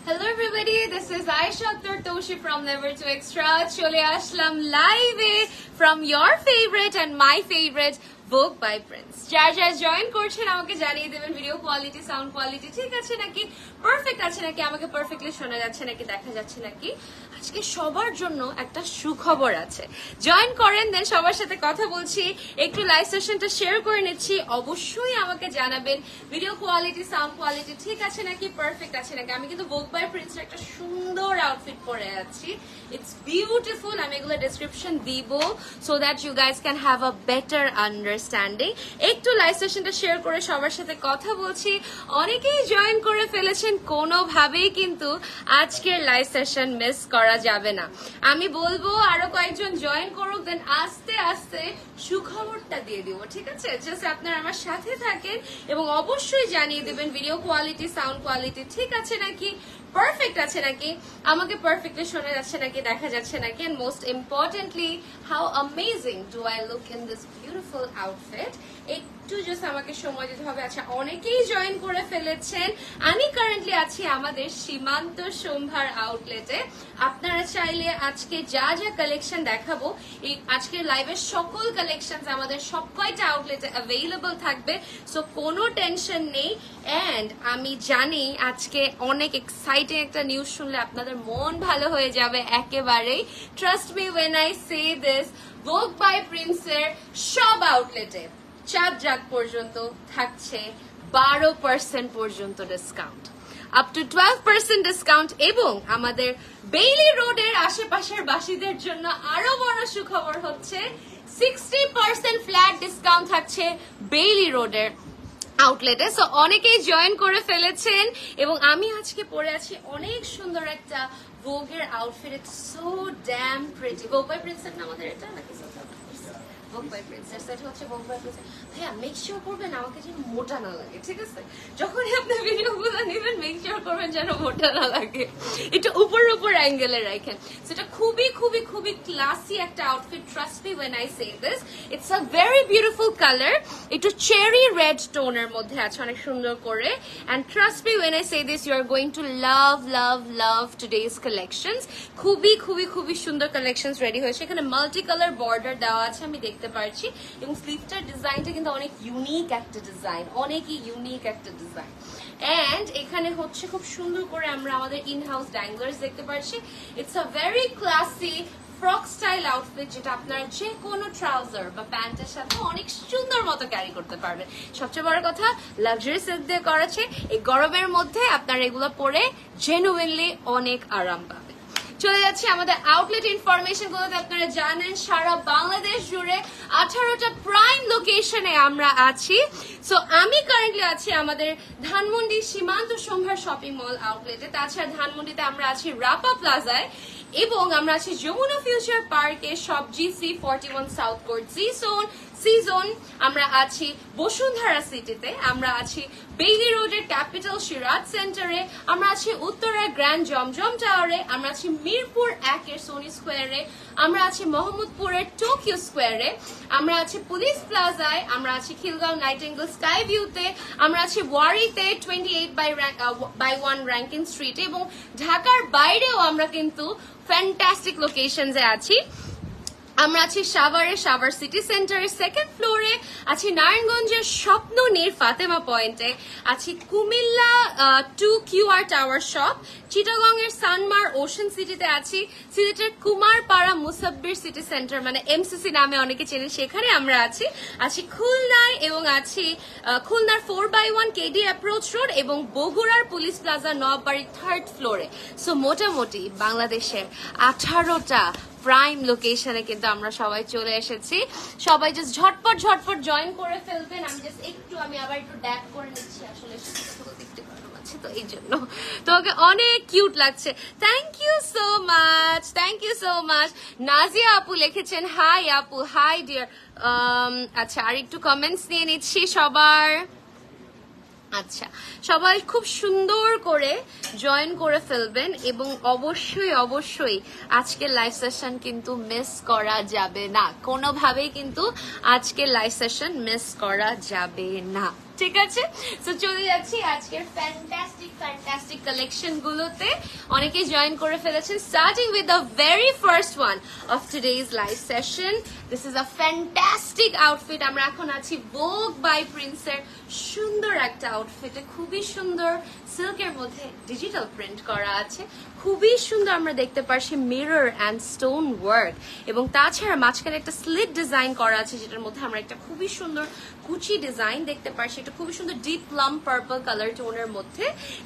Hello everybody, this is Aisha Akhtar Toshi from Never to Extra. Chole ashlam live from your favorite and my favorite Vogue by Prince. যারা join করছেন আমাকে জানিয়ে দেবেন video quality sound quality ঠিক আছে নাকি, perfect আছে নাকি, আমাকে পারফেক্টলি শোনা যাচ্ছে নাকি, দেখা যাচ্ছে নাকি। আজকে সবার জন্য একটা সুখবর আছে, জয়েন করেন দেন সবার সাথে কথা বলছি, একটু লাইভ সেশনটা শেয়ার করে নিচ্ছি। অবশ্যই আমাকে জানাবেন ভিডিও কোয়ালিটি সাউন্ড কোয়ালিটি ঠিক আছে নাকি, পারফেক্ট আছে নাকি। আমি কিন্তু ভোগ বাই প্রিন্সের একটা সুন্দর আউটফিট পরে আছি, ইটস বিউটিফুল। আমি এগুলো ডেসক্রিপশন দিব so that you guys can have a better understanding. একটু লাইভ সেশনটা শেয়ার করে সবার সাথে কথা বলছি। অনেকেই জয়েন করে ফেলেছেন, কোনোভাবেই কিন্তু আজকের লাইভ সেশন মিস করা যাবে না। আমি বলবো আরো কয়েকজন জয়েন করুক, দেন আস্তে আস্তে সুখবরটা দিয়ে দিব, ঠিক আছে? জাস্ট আপনারা আমার সাথে থাকেন এবং অবশ্যই জানিয়ে দেবেন ভিডিও কোয়ালিটি সাউন্ড কোয়ালিটি ঠিক আছে নাকি, পারফেক্ট আছে নাকি, আমাকে পারফেক্টলি শোনা যাচ্ছে নাকি, দেখা যাচ্ছে নাকি, and most importantly how amazing do I look in this beautiful outfit. একটু জাস্ট আমাকে সময় দিতে হবে। আচ্ছা, অনেকেই জয়েন করে ফেলেছেন। আমি কারেন্টলি আছি আমাদের সীমান্ত সম্ভার আউটলেটে। আপনারা চাইলে আজকে যা যা কালেকশন দেখাবো, এই আজকের লাইভের সকল কালেকশন আমাদের সব কয়টা আউটলেটে অ্যাভেলেবল থাকবে, সো কোনো টেনশন নেই। এন্ড আমি জানি আজকে অনেক এক্সাইটিং একটা নিউজ শুনলে আপনাদের মন ভালো হয়ে যাবে একেবারেই। Trust me when I say this, Vogue by প্রিন্সের সব আউটলেটে চাঁদ রাত পর্যন্ত থাকছে 12% পর্যন্ত ডিসকাউন্ট, আপ টু 12% ডিসকাউন্ট। এবং আমাদের বেইলি রোডের আশেপাশের বাসীদের জন্য আরো বড় সুখবর হচ্ছে 60% ফ্ল্যাট ডিসকাউন্ট থাকছে বেইলি রোডের আউটলেটে। সো অনেকেই জয়েন করে ফেলেছেন এবং আমি আজকে পরে আছি অনেক সুন্দর একটা ভোগের outfit. It's so damn pretty. ভোগ বাই প্রিন্সের না আমাদের এটা নাকি? ভোগ বাই প্রিন্সের সেট হচ্ছে ভোগ বাই প্রিন্সের। ভাইয়া মেক শিওর করবেন আমাকে যেন মোটা না লাগে, ঠিক আছে? যখনই আপনি ভিডিওগুলো নেবেন মেক শিওর করবেন যেন মোটা না লাগে, একটু উপর উপর অ্যাঙ্গেলে রাখেন। সেটা খুবই খুবই খুবই ক্লাসি একটা outfit. Trust me when I say this, it's a very beautiful colour, একটু চেরি রেড টোনের মধ্যে আছে, অনেক সুন্দর করে। And trust me when I say this, you are going to love love love today's collections. খুবই খুবই খুবই সুন্দর কালেকশনস রেডি হয়েছে। এখানে মাল্টি কালার বর্ডার দেওয়া আছে, আমি দেখতে পারছি, এবং স্লিভটার ডিজাইনটা কিন্তু অনেক ইউনিক একটা ডিজাইন, অনেকই ইউনিক একটা ডিজাইন। এন্ড এখানে হচ্ছে খুব সুন্দর করে আমরা আমাদের ইন হাউস ড্যাঙ্গলার্স দেখতে পাচ্ছি। It's a very classy frock style outfit, যেটা আপনারা যে কোনো ট্রাউজার বা প্যান্টের সাথে অনেক সুন্দর মতো ক্যারি করতে পারবেন। সবচেয়ে বড় কথা, লাক্সারি সিল্ক দিয়ে করা আছে। এই গরমের মধ্যে আপনারা এগুলো পরে জেনুইনলি অনেক আরাম পাবেন। চলে যাচ্ছি আমাদের আউটলেট ইনফরমেশন গুলোতে। আপনারা জানেন সারা বাংলাদেশ জুড়ে 18টা প্রাইম লোকেশনে আমরা আছি। সো আমি কারেন্টলি আছি আমাদের ধানমন্ডি সীমান্ত সম্ভার শপিং মল আউটলেটে। তাছাড়া ধানমন্ডিতে আমরা আছি রাপা প্লাজায়, এবং আমরা আছি যমুনা ফিউচার পার্কে সবজি C41 south Court C zone. আমরা আছি বসুন্ধরা সিটিতে, আমরা আছি বেইলি রোডের ক্যাপিটাল সিরাজ সেন্টারে, আমরা আছি উত্তরার গ্র্যান্ড জমজম টাওয়ারে, আমরা আছি মিরপুর 1-এর সোনি স্কোয়ারে, আমরা আছি মোহাম্মদপুরের টোকিও স্কোয়ারে, আমরা আছি পুলিশ প্লাজায়, আমরা আছি খিলগাঁও নাইটিঙ্গেল স্কাই ভিউতে, আমরা আছি ওয়ারিতে 28/1 র্যাঙ্কিং স্ট্রিটে, এবং ঢাকার বাইরেও আমরা কিন্তু ফ্যান্টাস্টিক লোকেশনসে আছি। আমরা আছি সাভারের সাভার সিটি সেন্টারের 2nd ফ্লোরে, আছি নারায়ণগঞ্জের স্বপ্ন নীর ফাতেমা পয়েন্টে, আছি Comilla 2 QR tower shop, Chittagong এর সানমার ওশান সিটিতে আছি, সিলেটের কুমারপাড়া মুসাব্বির সিটি সেন্টার মানে MCC নামে অনেকে চেনেন, সেখানে আমরা আছি খুলনায়, এবং আছি খুলনার 4/1 KD অ্যাপ্রোচ রোড এবং বগুড়ার পুলিশ প্লাজা নবাবাড়ির 3rd ফ্লোরে। সো মোটামুটি বাংলাদেশের 18টা প্রাইম লোকেশনে কিন্তু আমরা সবাই চলে এসেছি। সবাই জাস্ট ঝটপট ঝটপট জয়েন করে ফেলবেন। আমি আবার একটু ড্যাপ করে নিচ্ছি, আসলে দেখতে গরম আছে তো এই জন্য। তোমাকে অনেক কিউট লাগছে, thank you so much, thank you so much. Nazia আপু লিখেছেন হাই আপু, হাই ডিয়ার। আচ্ছা, আর একটু কমেন্টস নিয়ে নিচ্ছি সবার। আচ্ছা, সবাই খুব সুন্দর করে জয়েন করে ফেলবেন এবং অবশ্যই অবশ্যই আজকের লাইভ সেশন কিন্তু মিস করা যাবে না, কোনোভাবেই কিন্তু আজকের লাইভ সেশন মিস করা যাবে না। ঠিক আছে, সো চলে যাচ্ছি আজকের ফ্যান্টাস্টিক কালেকশন গুলোতে। অনেকে জয়েন করে ফেলেছেন, starting with the very first one of today's live session. This is a fantastic outfit. আমরা এখন আছি ভোগ বাই প্রিন্সের সুন্দর একটা আউটফিটে, খুবই সুন্দর সিল্কের মধ্যে ডিজিটাল প্রিন্ট করা আছে, খুবই সুন্দর। আমরা দেখতে পাচ্ছি মিরর অ্যান্ড স্টোন ওয়ার্ক, এবং তাছাড়া মাঝখানে একটা স্লিট ডিজাইন করা আছে, যেটার মধ্যে আমরা একটা খুবই সুন্দর কুচি ডিজাইন দেখতে পাচ্ছি। এটা খুবই সুন্দর ডিপ প্লাম পার্পল কালার টোনের মধ্যে।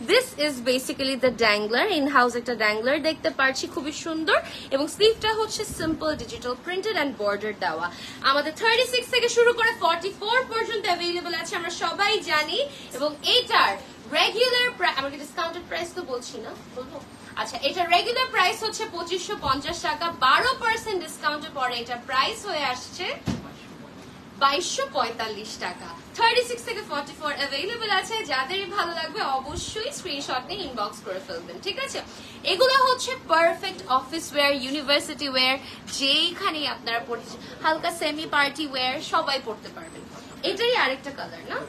This is basically the dangler, in house একটা ড্যাংলার দেখতে পাচ্ছি, খুবই সুন্দর। এবং স্লিভটা হচ্ছে simple digital printed and border দেওয়া। আমাদের 36 থেকে শুরু করে 44 পর্যন্ত অ্যাভেলেবল আছে, আমরা সবাই জানি। এবং এইটার রেগুলার প্রাইস, আমাকে ডিসকাউন্টেড প্রাইস তো বলছি না, বলবো? আচ্ছা, এটা রেগুলার প্রাইস হচ্ছে 2550 টাকা, 12% ডিসকাউন্টের পরে এটা প্রাইস হয়ে আসছে 2245 টাকা। 36 থেকে 44 অ্যাভেলেবল আছে, যাদেরই ভালো লাগবে অবশ্যই স্ক্রিনশট নিয়ে ইনবক্স করে ফেলবেন, ঠিক আছে? এগুলো হচ্ছে perfect office wear, university wear, যেখানেই আপনারা পড়তে, হালকা সেমি পার্টি ওয়্যার সবাই পড়তে পারবেন। এটাই আরেকটা কালার না?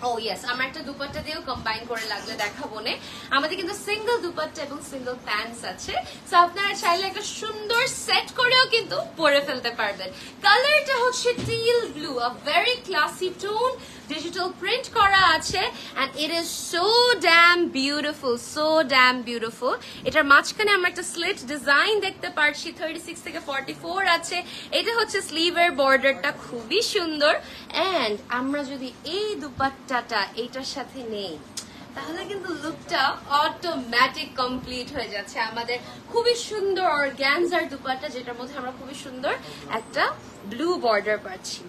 ও ইয়েস, আমরা একটা দুপাট্টা দিয়েও কম্বাইন করে লাগলে দেখাবো না। আমাদের কিন্তু সিঙ্গেল দুপাট্টা এবং সিঙ্গেল প্যান্টস আছে, সো আপনারা চাইলে একটা সুন্দর সেট করেও কিন্তু পরে ফেলতে পারবেন। কালারটা হচ্ছে teal blue, a very classy tone, digital print করা আছে, and it is so damn beautiful. এটার মাঝখানে আমরা একটা স্লিট ডিজাইন দেখতে পাচ্ছি। 36 থেকে 44 আছে। এটা হচ্ছে স্লিভের বর্ডারটা খুবই সুন্দর, এন্ড আমরা যদি এই দুপাট্টাটা এইটার সাথে নেই, তাহলে কিন্তু লুকটা অটোমেটিক কমপ্লিট হয়ে যাচ্ছে। আমাদের খুবই সুন্দর অর্গানজার দুপাট্টা, যেটার মধ্যে আমরা খুবই সুন্দর একটা ব্লু বর্ডার পাচ্ছি।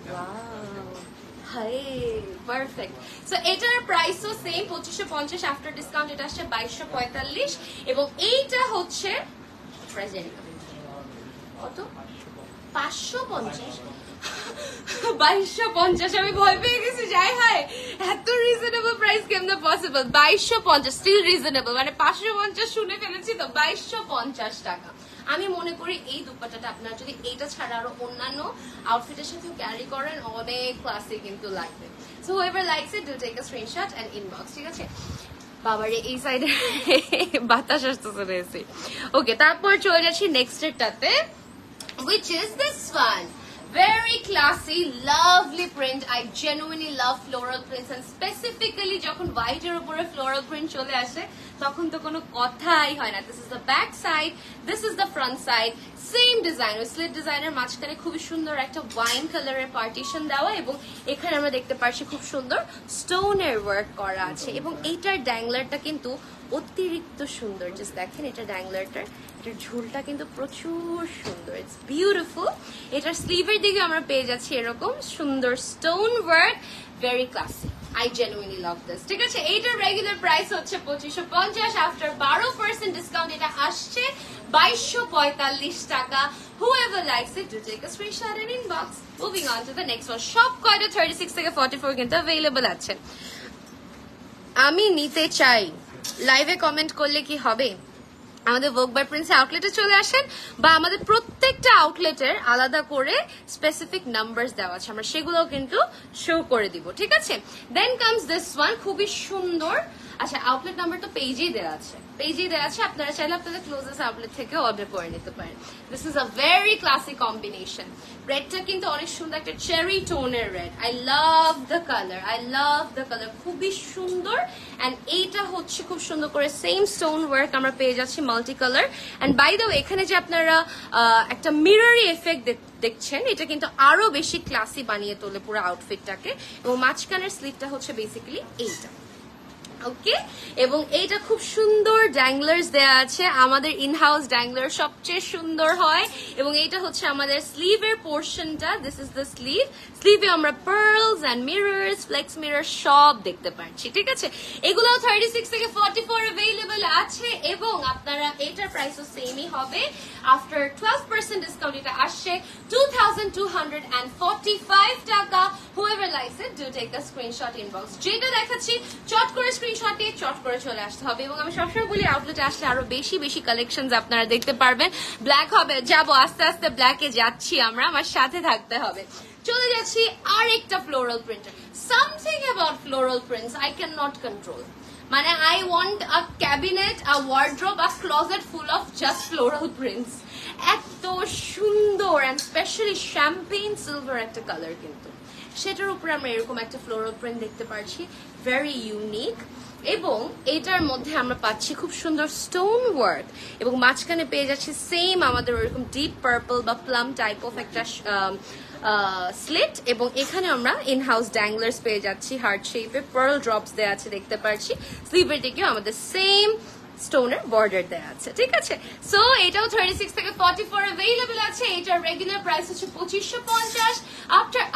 পারফেক্ট। সো এটার প্রাইসও সেম 2550, আফটার ডিসকাউন্ট এটা আসছে 2245। এবং এইটা হচ্ছে কত? 550, 2250। আমি ভয় পেয়ে গেছি, যাই হয় এত রিজনেবল প্রাইস কেমনে পসিবল? 2250 স্টিল রিজনেবল, মানে 550 শুনে ফেলেছি তো, 2250 টাকা। আমি মনে করি এই দুপাট্টাটা আপনারা যদি এইটা ছাড়া আরো অন্যান্য আউটফিটের সাথে ক্যারি করেন, অনেক ক্লাসি কিন্তু লাগবে। So whoever likes it, do take a screenshot and inbox, ঠিক আছে? বাবারে, এই সাইডে বাতাস আসতেছে রয়েছে। ওকে, তারপর চলে যাচ্ছি নেক্সট এরটাতে, which is this one. Very classy, lovely print. I genuinely love floral prints, and specifically যখন white এর উপরে floral print চলে আসে তখন তো কোনো কথাই হয় না। This is the back side, this is the front side, same design, ওই স্লিট ডিজাইনের মাঝখানে খুবই সুন্দর একটা ওয়াইন কালারের পার্টিশন দেওয়া, এবং এখানে আমরা দেখতে পাচ্ছি খুব সুন্দর স্টোনের ওয়ার্ক করা আছে। এবং এইটার ড্যাংলারটা কিন্তু অতিরিক্ত সুন্দর, জাস্ট দেখেন এটা ড্যাংলারটার, এটার ঝুলটা কিন্তু প্রচুর সুন্দর, ইটস বিউটিফুল। এটার স্লিভের দিকে আমরা পেয়ে যাচ্ছি এরকম সুন্দর stone work, very classic. I genuinely love this, ঠিক আছে? এইটার রেগুলার প্রাইস হচ্ছে 2550, আফটার 12% ডিসকাউন্ট এটা আসছে 2245 টাকা। Whoever likes it, do take a screenshot and inbox. Moving on to the next one. সব কয়টা 36 থেকে 44 কিন্তু অ্যাভেলেবল আছে। আমি নিতে চাই, লাইভে কমেন্ট করলে কি হবে? আমাদের ভোগ বাই প্রিন্স আউটলেটে চলে আসেন, বা আমাদের প্রত্যেকটা আউটলেটের আলাদা করে স্পেসিফিক নাম্বারস দেওয়া আছে, আমরা সেগুলোও কিন্তু শো করে দিব, ঠিক আছে? দেন কামস দিস ওয়ান, খুবই সুন্দর। আচ্ছা, আউটলেট নাম্বার তো পেজেই দেওয়া আছে, আপনারা চাইলে আপনাদের ক্লোজেস্ট আউটলেট থেকে অর্ডার করে নিতে পারেন। This is a very classic combination. রেডটা কিন্তু অনেক সুন্দর, একটা চেরি টোনের red. I love the colour, খুবই সুন্দর। এন্ড এইটা হচ্ছে খুব সুন্দর করে সেম স্টোন ওয়ার্ক আমরা পেয়ে যাচ্ছি, multi colour. And by the way, এখানে যে আপনারা একটা মিররি এফেক্ট দেখছেন, এটা কিন্তু আরো বেশি ক্লাসি বানিয়ে তোলে পুরো আউটফিটটাকে। এবং মাঝখানের স্লিভটা হচ্ছে বেসিক্যালি এইটা, ওকে? এবং এইটা খুব সুন্দর ড্যাংলার্স দেয়া আছে, আমাদের ইনহাউস ড্যাংলার সবচেয়ে সুন্দর হয়। এবং এইটা হচ্ছে আমাদের স্লিভের পোর্শনটা, দিস ইজ দ্য স্লিভে আমরা pearls and mirrors, flex mirror সব দেখতে পাচ্ছি, ঠিক আছে? এগুলো 36 থেকে 44 অ্যাভেলেবল আছে, এবং আপনারা এটার প্রাইসও সেমই হবে। আফটার 12% ডিসকাউন্ট এটা আসছে 2245 টাকা। Whoever likes it, do take a screenshot, inbox. যেটা দেখাচ্ছি চট করে স্ক্রিনশট দিয়ে চট করে চলে আসতে হবে। এবং আমি সবসময় বলি, আউটলেটে আসলে আরো বেশি কালেকশনস আপনারা দেখতে পারবেন। ব্ল্যাক হবে, যাবো আস্তে আস্তে ব্ল্যাকে যাচ্ছি আমরা, আমার সাথে থাকতে হবে। চলে যাচ্ছি আরেকটা floral printer. Something about floral prints I can not control. মানে I want a cabinet, a wardrobe, a closet full of just floral prints. এত সুন্দর অ্যান্ড স্পেশালি শ্যাম্পেইন সিলভার একটা কালার, কিন্তু সেটার উপরে আমরা এরকম একটা ফ্লোরাল প্রিন্ট দেখতে পাচ্ছি, ভেরি ইউনিক। এবং এটার মধ্যে আমরা পাচ্ছি খুব সুন্দর স্টোন ওয়ার্ক, এবং মাঝখানে পেয়ে যাচ্ছি সেম আমাদের ওইরকম ডিপ পার্পল বা প্লাম টাইপ অফ একটা স্লিট, এবং এখানে আমরা ইন হাউস ড্যাংলার্স পেয়ে যাচ্ছি হার্ট শেপে, পার্ল ড্রপস দেওয়া আছে দেখতে পাচ্ছি। স্লিভের দিকেও আমাদের সেম স্টোনের বর্ডার দেওয়া আছে, ঠিক আছে। সো এটাও 36 থেকে 44 अवेलेबल আছে। এটার রেগুলার প্রাইস হচ্ছে 2550।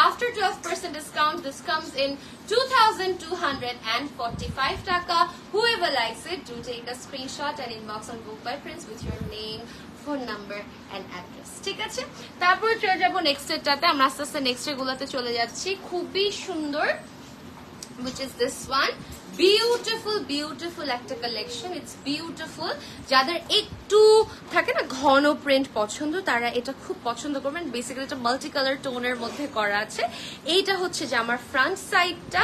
After 12% discount this comes in 2245 টাকা। Whoever likes it, do take a screenshot and inbox on Vogue by Prince with your name, phone number and address, ঠিক আছে। তারপর চলে যাবো নেক্সট এটাতে, আমরা আস্তে আস্তে নেক্সট এগুলোতে চলে যাচ্ছি। খুবই সুন্দর, which is this one. Beautiful একটা কালেকশন, ইটস বিউটিফুল। যাদের একটু থাকে না ঘন প্রিন্ট পছন্দ, তারা এটা খুব পছন্দ করবেন। বেসিক্যালি এটা মাল্টি কালার টোনের মধ্যে করা আছে। এইটা হচ্ছে যে আমার ফ্রন্ট সাইডটা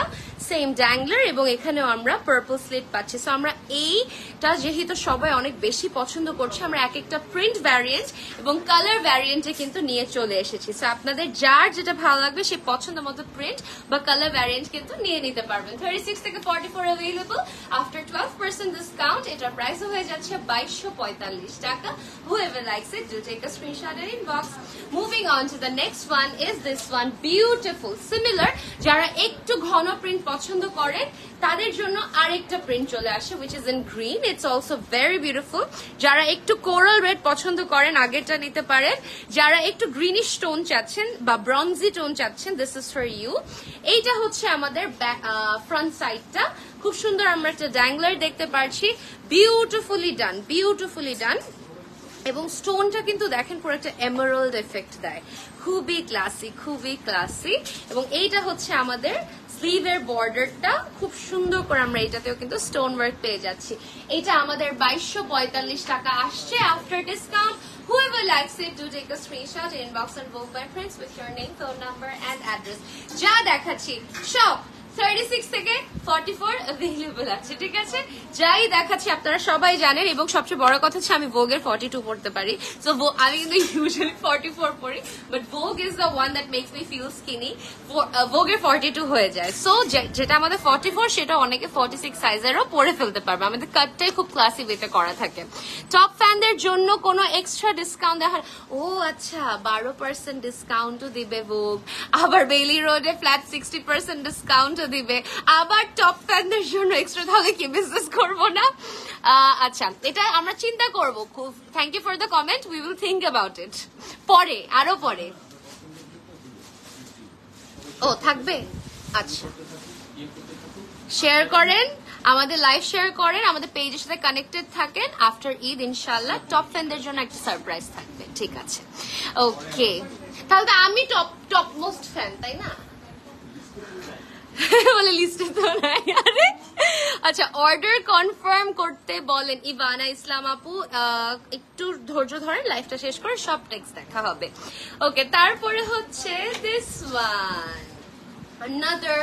সেম ড্যাংলার, এবং এখানেও আমরা পার্পল স্লিট পাচ্ছি। সো আমরা এইটা যেহেতু সবাই অনেক বেশি পছন্দ করছে, আমরা এক একটা প্রিন্ট ভ্যারিয়েন্ট এবং কালার ভ্যারিয়েন্টে কিন্তু নিয়ে চলে এসেছি। সো আপনাদের যার যেটা ভালো লাগবে সেই পছন্দ মতো প্রিন্ট বা কালার ভ্যারিয়েন্ট কিন্তু নিয়ে নিতে পারবেন। 36 থেকে 44 available. After 12% discount, এটার প্রাইস হয়ে যাচ্ছে 2245 টাকা। Whoever likes it, do take a screenshot and inbox. Moving on to the next one is this one. Beautiful, similar. যারা একটু ঘন প্রিন্ট পছন্দ করেন তাদের জন্য আরেকটা প্রিন্ট চলে আসে, which is in green. It's also very beautiful. যারা একটু কোরাল রেড পছন্দ করেন আগেরটা নিতে পারেন। যারা একটু গ্রিনিশ টোন চাচ্ছেন বা ব্রঞ্জি টোন চাচ্ছেন, this is for you. এইটা হচ্ছে আমাদের ফ্রন্ট সাইডটা। খুব সুন্দর আমরা একটা ড্যাংলার দেখতে পাচ্ছি, বিউটিফুলি ডান। এবং স্টোনটা কিন্তু দেখেন পুরো একটা এমারাল্ড এফেক্ট দেয়, খুবই ক্লাসি। এবং এইটা হচ্ছে আমাদের স্লিভের বর্ডারটা, খুব সুন্দর করে আমরা এটাতেও কিন্তু স্টোন ওয়ার্ক পেয়ে যাচ্ছি। এটা আমাদের 2245 টাকা আসছে after discount. Whoever likes it, do take a screenshot and inbox on Vogue by Prince with your name, phone number and address. যা দেখাচ্ছি সব 36 থেকে 44 अवेलेबल আছে, ঠিক আছে। যাই দেখাচ্ছি আপনারা সবাই জানেন, এবং সবচেয়ে বড় কথা হচ্ছে আমি ভোগের 42 পড়তে পারি। সো আমি কিন্তু ইউজুয়ালি 44 পড়ি, but Vogue is the one that makes me feel skinny. ভোগের 42 হয়ে যায়। সো যেটা আমাদের 44 সেটা অনেকে 46 সাইজেরও পরে ফেলতে পারবে। আমাদের কাটটাই খুব ক্লাসি ওয়েতে করা থাকে। টপ ফ্যানদের জন্য কোনো এক্সট্রা ডিসকাউন্ট দেখার, ও আচ্ছা 12% ডিসকাউন্টও দিবে ভোগ, আবার বেইলি রোডে ফ্ল্যাট 60% ডিসকাউন্ট দিবে, আবার টপ ফ্যানদের জন্য এক্সট্রা, তাহলে কি বিজনেস করবো না? আচ্ছা, এটা আমরা চিন্তা করবো। খুব thank you for the comment, we will think about it. আরো পরে ও থাকবে। আচ্ছা, শেয়ার করেন, আমাদের লাইভ শেয়ার করেন, আমাদের পেজের সাথে কানেক্টেড থাকেন। আফটার ঈদ ইনশাল্লাহ টপ ফ্যানদের জন্য একটা সারপ্রাইজ থাকবে, ঠিক আছে। ওকে, তাহলে তো আমি টপ মোস্ট ফ্যান, তাই না? বলে লিস্টে তো নাই। আরে আচ্ছা, অর্ডার কনফার্ম করতে বলেন ইভানা ইসলাম আপু। একটু ধৈর্য ধরেন, লাইভটা শেষ করে সব টেক্সট দেখা হবে। ওকে, তারপরে হচ্ছে দিস ওয়ান, another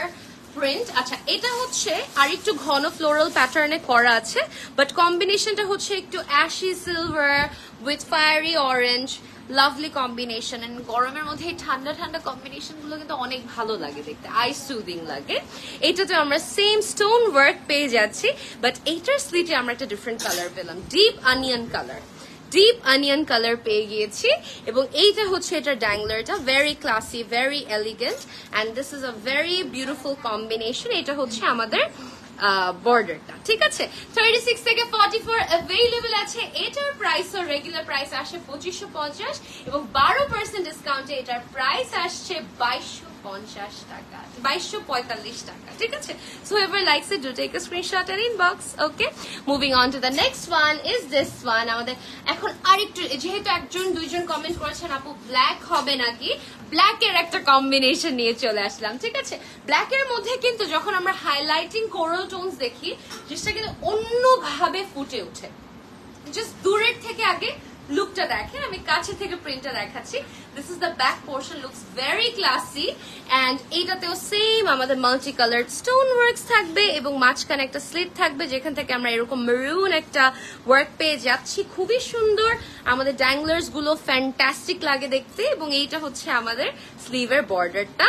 প্রিন্ট। আচ্ছা, এটা হচ্ছে আর একটু ঘন ফ্লোরাল প্যাটার্নে করা আছে, বাট কম্বিনেশনটা হচ্ছে একটু ashy silver with fiery orange. Lovely combination, and গরমের মধ্যে এই ঠান্ডা কম্বিনেশন গুলো কিন্তু অনেক ভালো লাগে দেখতে, আই সুদিং লাগে। এটাতে আমরা সেম স্টোন ওয়ার্ক পেয়ে যাচ্ছি, বাট এইটার স্লিটে আমরা একটা ডিফারেন্ট কালার পেলাম, ডিপ অনিয়ন কালার পেয়ে গিয়েছি। এবং এইটা হচ্ছে এটা ড্যাংলারটা, very classy, very elegant, and this is a very beautiful combination. এটা হচ্ছে আমাদের বর্ডারটা, ঠিক আছে। 36 থেকে 44 अवेलेबल আছে। এটার প্রাইস ও রেগুলার প্রাইস আসে 2550, এবং 12% ডিসকাউন্টে এটার প্রাইস আসছে 2250 টাকা, 2245 টাকা, ঠিক আছে। So whoever likes it, do take a screenshot and inbox. Okay, moving on to the next one is this one. আমাদের এখন আরেকটু, যেহেতু একজন দুইজন কমেন্ট করেছেন আপু ব্ল্যাক হবে নাকি, ব্ল্যাকের একটা কম্বিনেশন নিয়ে চলে আসলাম, ঠিক আছে। ব্ল্যাকের মধ্যে কিন্তু যখন আমরা হাইলাইটিং কোরাল টোনস দেখি, জিনিসটা কিন্তু অন্যভাবে ফুটে ওঠে। জাস্ট দূরের থেকে আগে লুকটা দেখেন, আমি কাছে থেকে প্রিন্টটা দেখাচ্ছি। This is the back portion, looks very classy. And এটাতেও সেম আমাদের মাল্টি কালার্ড স্টোন ওয়ার্কস থাকবে এবং মাঝখানে একটা স্লিট থাকবে যেখান থেকে আমরা এরকম মেরুন একটা ওয়ার্ক পেয়ে যাচ্ছি। খুবই সুন্দর, আমাদের ড্যাংলার্স গুলো ফ্যান্টাস্টিক লাগে দেখতে। এবং এইটা হচ্ছে আমাদের স্লিভের বর্ডারটা।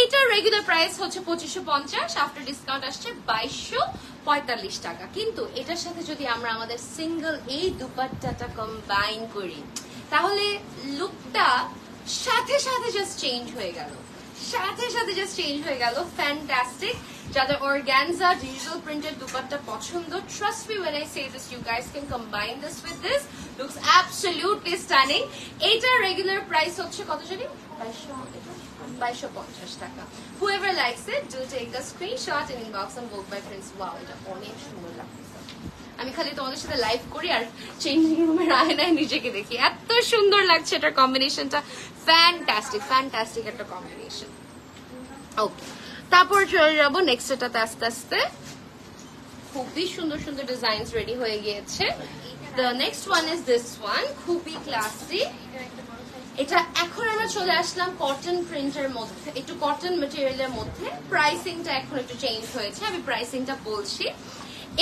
এইটার রেগুলার প্রাইস হচ্ছে 2550, আফটার ডিসকাউন্ট আসছে 2245 টাকা। কিন্তু এটার সাথে যদি আমরা আমাদের সিঙ্গেল এই দুপাট্টাটা কম্বাইন করি তাহলে লুকটা সাথে সাথে জাস্ট চেঞ্জ হয়ে গেল, ফ্যান্টাস্টিক। যাদের অর্গানজা ডিজিটাল প্রিন্টেড দুপাট্টা পছন্দ, trust me when I say this, you guys can combine this with this. Looks absolutely stunning. এইটার রেগুলার প্রাইস হচ্ছে কত জানি? 2250 টাকা। Whoever likes it, do take a screenshot and inbox on Vogue by Prince. Wow, এটা অনেক সুন্দর লাগছে। আমি খালি তোমাদের সাথে লাইভ করি আর চেঞ্জিং রুমের আয়নায় নিজেকে দেখি, এত সুন্দর লাগছে এটার কম্বিনেশনটা। ফ্যান্টাস্টিক একটা কম্বিনেশন। ওকে, তারপর চলে যাবো নেক্সট এটাতে আস্তে আস্তে। খুবই সুন্দর সুন্দর ডিজাইনস রেডি হয়ে গিয়েছে। The next one is this one, খুবই ক্লাসি। এটা এখন আমরা চলে আসলাম কটন প্রিন্টের মধ্যে, একটু কটন ম্যাটেরিয়ালের মধ্যে। প্রাইসিংটা এখন একটু চেঞ্জ হয়েছে, আমি প্রাইসিংটা বলছি।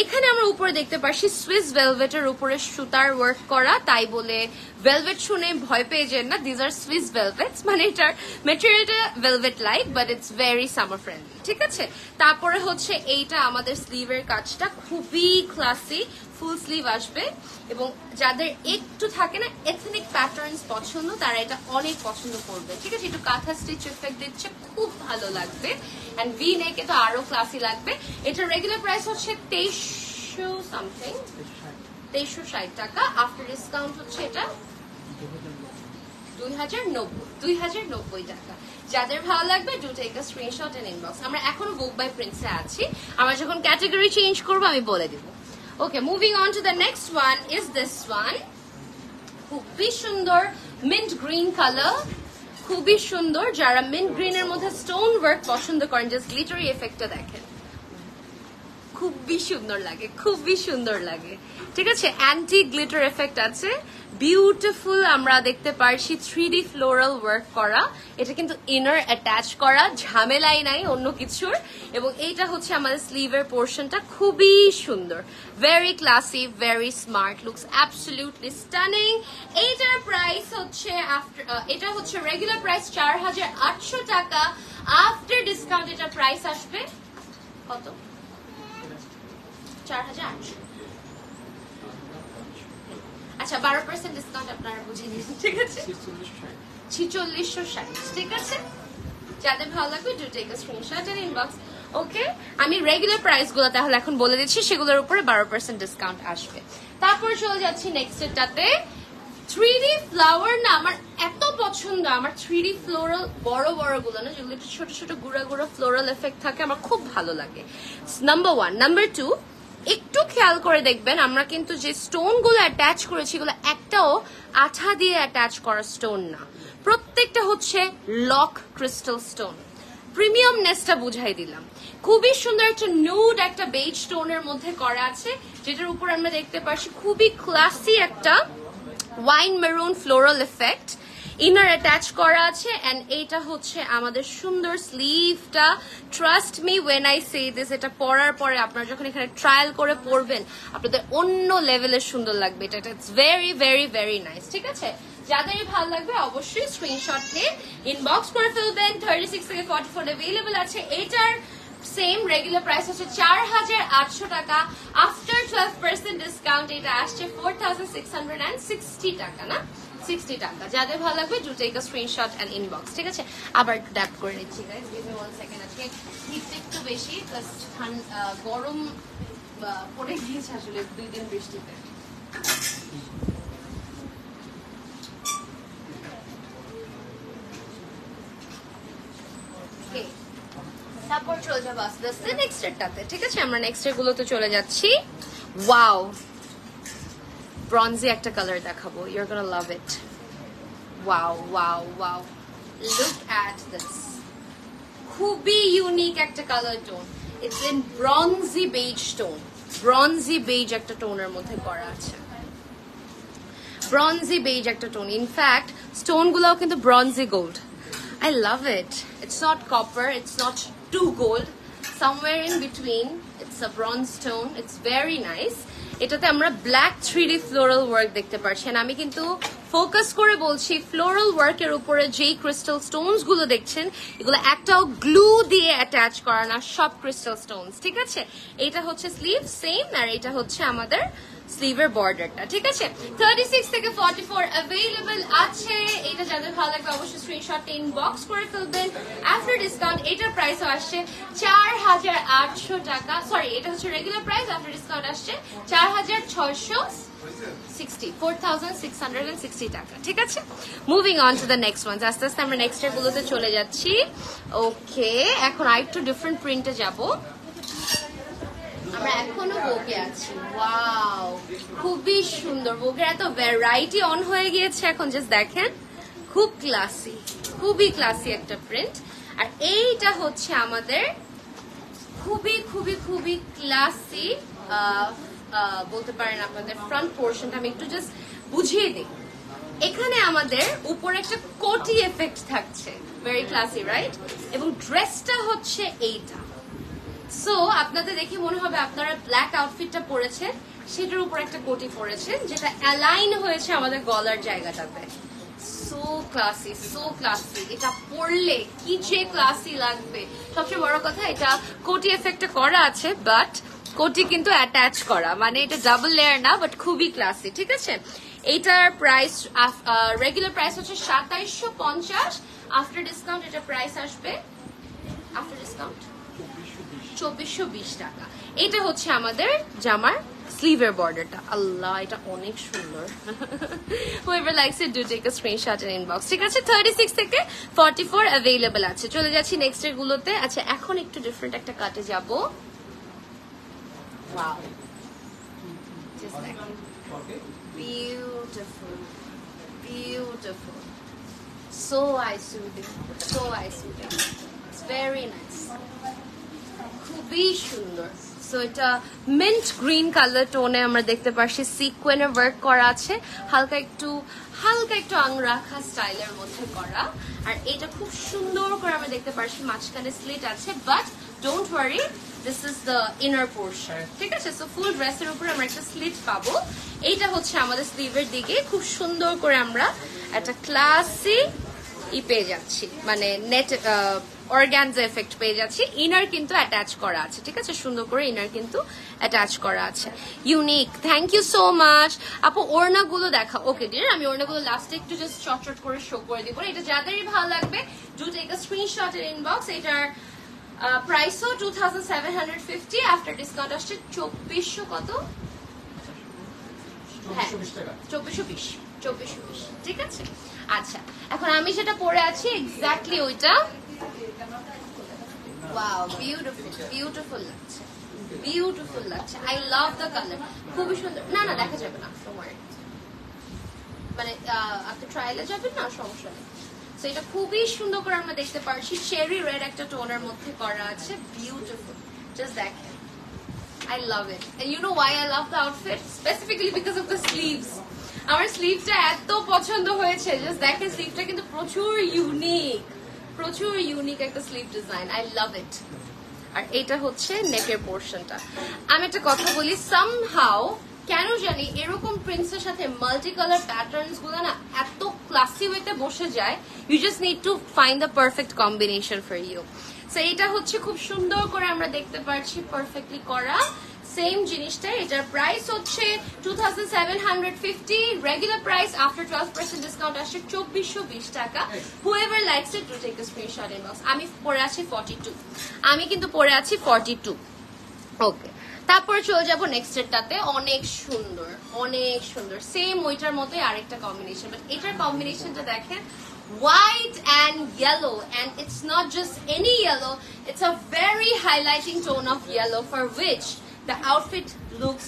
এখানে আমরা উপরে দেখতে পাচ্ছি সুইস ভেলভেটের উপরে সুতার ওয়ার্ক করা, তাই বলে ভেলভেট শুনে ভয় পেয়ে যান না, দিজ আর সুইস ভেলভেটস, মানে এটার ম্যাটেরিয়ালটা velvet like but it's very summer friendly, ঠিক আছে। তারপরে হচ্ছে এইটা আমাদের স্লিভের কাজটা খুবই ক্লাসি, ফুল স্লিভ আসবে এবং যাদের একটু থাকে না এথনিক প্যাটার্নস পছন্দ তারা এটা অনেক পছন্দ করবে, ঠিক আছে। একটু কাঁথা স্টিচ এফেক্ট দিচ্ছে, খুব ভালো লাগবে। এন্ড ভি নেকে তো আরো ক্লাসি লাগবে। এটার রেগুলার প্রাইস হচ্ছে 2360 টাকা, আফটার ডিসকাউন্ট হচ্ছে এটা 2090 টাকা। যাদের ভালো লাগবে do take a screenshot and inbox. আমরা এখনো বুক বাই প্রিন্সে আছি, আমরা যখন ক্যাটাগরি চেঞ্জ করবো আমি বলে দিব। Okay, moving on to the next one is this one. খুবই সুন্দর মিন্ট গ্রিন কালার, খুবই সুন্দর। যারা মিন্ট গ্রিনের মধ্যে স্টোন ওয়ার্ক পছন্দ করেন, জাস্ট গ্লিটারি এফেক্টটা দেখেন, খুবই সুন্দর লাগে, ঠিক আছে। অ্যান্টি গ্লিটার এফেক্ট আছে, বিউটিফুল। আমরা দেখতে পারছি 3D ফ্লোরাল ওয়ার্ক করা, এটা কিন্তু ইনার অ্যাটাচ করা, ঝামেলাই নাই অন্য কিছুর। এবং এইটা হচ্ছে আমাদের স্লিভের পোর্শনটা, খুবই সুন্দর, very classy, very smart, looks absolutely stunning. এইটার প্রাইস হচ্ছে এটা হচ্ছে রেগুলার প্রাইস 4800 টাকা, আফটার ডিসকাউন্ট এটা প্রাইস আসবে কত? 4800। আচ্ছা, 12% ডিসকাউন্ট আপনারা বুঝিয়ে দিন, ঠিক আছে। 4660, ঠিক আছে। যাদের ভালো লাগবে do take a screenshot and inbox. Okay, আমি রেগুলার প্রাইস গুলো তাহলে এখন বলে দিচ্ছি, সেগুলোর উপরে 12% ডিসকাউন্ট আসবে। তারপর চলে যাচ্ছি নেক্সট এটাতে। 3D ফ্লাওয়ার না আমার এত পছন্দ, আমার 3D ফ্লোরাল বড় গুলো না, যেগুলো ছোট ছোট গুড়া ফ্লোরাল এফেক্ট থাকে, আমার খুব ভালো লাগে। নাম্বার 1। নাম্বার 2, একটু খেয়াল করে দেখবেন আমরা কিন্তু যে স্টোন গুলো অ্যাটাচ করেছি এগুলো একটাও আঠা দিয়ে অ্যাটাচ করা স্টোন না, প্রত্যেকটা হচ্ছে লক ক্রিস্টাল স্টোন। প্রিমিয়ামনেসটা বুঝাই দিলাম। খুবই সুন্দর একটা নিউড একটা বেজ স্টোনের মধ্যে করা আছে, যেটার উপর আমরা দেখতে পাচ্ছি খুবই ক্লাসি একটা wine maroon floral effect, inner attach করা আছে। এন্ড এইটা হচ্ছে আমাদের সুন্দর স্লিভটা। Trust me when I say this, এটা পরার পরে আপনারা যখন এখানে ট্রায়াল করে পরবেন আপনাদের অন্য লেভেলের সুন্দর লাগবে। এটা it's very very very nice, ঠিক আছে। যাদেরই ভালো লাগবে অবশ্যই স্ক্রিনশট নিয়ে ইনবক্স করে ফেলবেন। 36 থেকে 44 অ্যাভেলেবল আছে। এটার সেম রেগুলার প্রাইস হচ্ছে 4800 টাকা, আফটার 12% ডিসকাউন্ট এটা আসছে 4660 টাকা, না 60 টাকা। যাদের ভালো লাগবে do take a screenshot and inbox, ঠিক আছে। আবার ট্যাপ করে নিচ্ছি গাইস, গিভ মি 1 সেকেন্ড। আজকে হিট একটু বেশি, গরম পড়ে গিয়েছে আসলে 2 দিন বৃষ্টিতে। তারপর চলে যাবো আস্তে আস্তে নেক্সট এরটাতে, ঠিক আছে। আমরা নেক্সট এর গুলোতে চলে যাচ্ছি। ওয়াও, ব্রঞ্জি একটা কালার দেখাবো, you're gonna love it. Wow wow wow, look at this, খুবই ইউনিক একটা colour tone. It's in bronzy beige tone, bronzy beige একটা টোনের মধ্যে করা আছে, ব্রঞ্জি বেজ একটা টোন। ইনফ্যাক্ট স্টোন গুলাও কিন্তু bronzy gold. I love it. It's not copper, it's not too gold. Somewhere in between, it's a bronze stone. It's very nice. এটাতে আমরা ব্ল্যাক 3D ফ্লোরাল ওয়ার্ক দেখতে পাচ্ছি। আর আমি কিন্তু focus করে বলছি ফ্লোরাল ওয়ার্কের উপরে যেই ক্রিস্টাল স্টোনস গুলো দেখছেন এগুলো একটাও গ্লু দিয়ে অ্যাটাচ করা না, সব ক্রিস্টাল স্টোনস, ঠিক আছে? এটা হচ্ছে স্লিভ সেম, আর এটা হচ্ছে আমাদের স্লিভের বর্ডারটা, ঠিক আছে? 36 থেকে 44 अवेलेबल আছে। এটা যাদের ভালো লাগবে অবশ্যই স্ক্রিনশট ইনবক্স করে ফেলবেন। আফটার ডিসকাউন্ট এটার প্রাইস আসছে 4800 টাকা। সরি, এটা হচ্ছে রেগুলার প্রাইস, আফটার ডিসকাউন্ট আসছে 4660 টাকা, ঠিক আছে? Moving on to the next ones. আস্তে আস্তে আমরা নেক্সট গুলোতে চলে যাচ্ছি। ওকে, এখন আরেকটু ডিফারেন্ট প্রিন্টে যাব। আমরা এখনো ভোগে আছি। ওয়াও, খুবই সুন্দর। ভোগের এত ভ্যারাইটি অন হয়ে গিয়েছে এখন, জাস্ট দেখেন, খুব ক্লাসি, খুবই ক্লাসি একটা প্রিন্ট। আর এইটা হচ্ছে আমাদের খুবই খুবই খুবই ক্লাসি বলতে পারেন আপনাদের ফ্রন্ট পোর্শনটা। আমি একটু জাস্ট বুঝিয়ে দিই। এখানে আমাদের উপরে একটা কোটি এফেক্ট থাকছে, ভেরি ক্লাসি, রাইট? এবং ড্রেসটা হচ্ছে এইটা। সো আপনাদের দেখে মনে হবে আপনারা ব্ল্যাক আউটফিটটা পরেছেন, সেটার উপর একটা কোটি পরেছেন, যেটা অ্যালাইন হয়েছে আমাদের গলার জায়গাটাতে। So classy, so classy. এটা পরলে কি যে ক্লাসি লাগবে। সবচেয়ে বড় কথা, এটা কোটি এফেক্টটা করা আছে, বাট কোটি কিন্তু অ্যাটাচ করা, মানে এটা ডাবল লেয়ার না, বাট খুবই ক্লাসি, ঠিক আছে? এইটার প্রাইস রেগুলার প্রাইস হচ্ছে 2750। আফটার ডিসকাউন্ট এটা প্রাইস আসবে, আফটার ডিসকাউন্ট 2420 টাকা। এটা হচ্ছে আমাদের জামার স্লিভের বর্ডারটা। আল্লাহ, এটা অনেক সুন্দর। whoever likes it do take a screenshot and inbox, ঠিক আছে? 36 থেকে 44 अवेलेबल আছে। চলে যাচ্ছি নেক্সট এর গুলোতে। আচ্ছা, এখন একটু ডিফারেন্ট একটা কাটে যাব। ওয়াও, জাস্ট দেখেন, beautiful, beautiful, so eye soothing, so eye soothing, it's very nice, খুবই সুন্দর। সো এটা মিন্ট গ্রিন কালার টোনে আমরা দেখতে পাচ্ছি, সিকোয়েনের ওয়ার্ক করা আছে, হালকা একটু আংরাখা স্টাইলের মধ্যে করা। আর এটা খুব সুন্দর করে আমরা দেখতে পাচ্ছি মাঝখানে স্লিট আছে, but don't worry, this is the inner portion, ঠিক আছে? সো ফুল ড্রেসের উপরে আমরা একটা স্লিট পাবো। এইটা হচ্ছে আমাদের স্লিভের দিকে খুব সুন্দর করে আমরা একটা ক্লাসি পেয়ে যাচ্ছি, মানে নেট অর্গানজা এফেক্ট পেয়ে যাচ্ছি। ইনার কিন্তু অ্যাটাচ করা আছে, ঠিক আছে? সুন্দর করে ইনার কিন্তু অ্যাটাচ করা আছে, unique. Thank you so much আপু। ওড়নাগুলো দেখা। ওকে ডিয়ার, আমি ওড়নাগুলো লাস্টে একটু জাস্ট চটচট করে শো করে দিব। এটা যাদেরই ভালো লাগবে ডু টেক আ স্ক্রিনশট এর ইনবক্স। এটার প্রাইসও 2750, আফটার ডিসকাউন্ট আসছে 2400 কত? হ্যাঁ, 2420, ঠিক আছে? আচ্ছা, এখন আমি যেটা পরে আছি এক্স্যাক্টলি ওইটা। ওয়াও, বিউটিফুল, বিউটিফুল লাগছে, বিউটিফুল লাগছে। আই লাভ দ্য কালার, খুবই সুন্দর। না না, দেখা যাবে না, মানে আপনি ট্রায়ালে যাবেন না, সমস্যা নেই। সো এটা খুবই সুন্দর করে আমরা দেখতে পাচ্ছি, চেরি রেড একটা টোনের মধ্যে করা আছে, বিউটিফুল। জাস্ট দেখেন, I love it. And you know why I love the outfit? Specifically because of the sleeves. আমার স্লিভটা এত পছন্দ হয়েছে, জাস্ট দেখেন, স্লিভটা কিন্তু প্রচুর ইউনিক একটা স্লিভ ডিজাইন। আই লাভ ইট। আর এটা হচ্ছে নেকের পোর্শনটা। আমি একটা কথা বলি, সামহাউ কেন জানি এরকম প্রিন্টসের সাথে মাল্টি কালার প্যাটার্নস গুলো না এত ক্লাসি ওয়েতে বসে যায়। You just need to find the perfect combination for you. So এটা হচ্ছে খুব সুন্দর করে আমরা দেখতে পাচ্ছি, পারফেক্টলি করা সেম জিনিসটা। এটার প্রাইস হচ্ছে 2750, রেগুলার প্রাইস আফটার 12% ডিসকাউন্ট আসছে 2420 টাকা। whoever likes it do take a screenshot inbox. আমি পরে আছি 42, আমি কিন্তু পরে আছি 42। ওকে, তারপরে চলে যাবো নেক্সট এরটাতে। অনেক সুন্দর, অনেক সুন্দর, সেম ওইটার মতোই আরেকটা কম্বিনেশন, বাট এটার কম্বিনেশনটা দেখেন, white and yellow, and it's not just any yellow, it's a very highlighting tone of yellow for which the outfit looks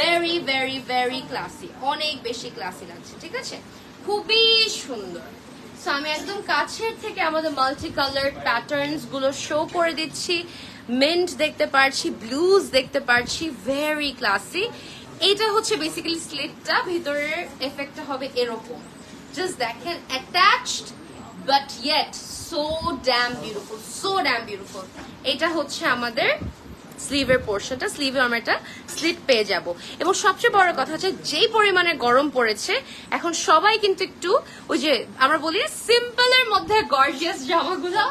very very very classy, অনেক বেশি ক্লাসি লাগছে, ঠিক আছে? খুবই সুন্দর। সো আমি একদম কাছের থেকে আমাদের মাল্টি কালার প্যাটার্নস গুলো শো করে দিচ্ছি। মিন্ট দেখতে পারছি, ব্লুজ দেখতে পারছি, ভেরি ক্লাসি। এটা হচ্ছে বেসিক্যালি স্লিটটা, ভিতরের এফেক্টটা হবে এরকম, জাস্ট দেখেন, attached but yet so damn beautiful, so damn beautiful. এটা হচ্ছে আমাদের স্লিভের পোর্শনটা, স্লিভে আমরা একটা স্লিট পেয়ে যাব। এবং সবচেয়ে বড় কথা হচ্ছে যেই পরিমাণে গরম পড়েছে এখন সবাই কিন্তু একটু ওই যে আমরা বলি সিম্পলের মধ্যে গর্জিয়াস জামাগুলো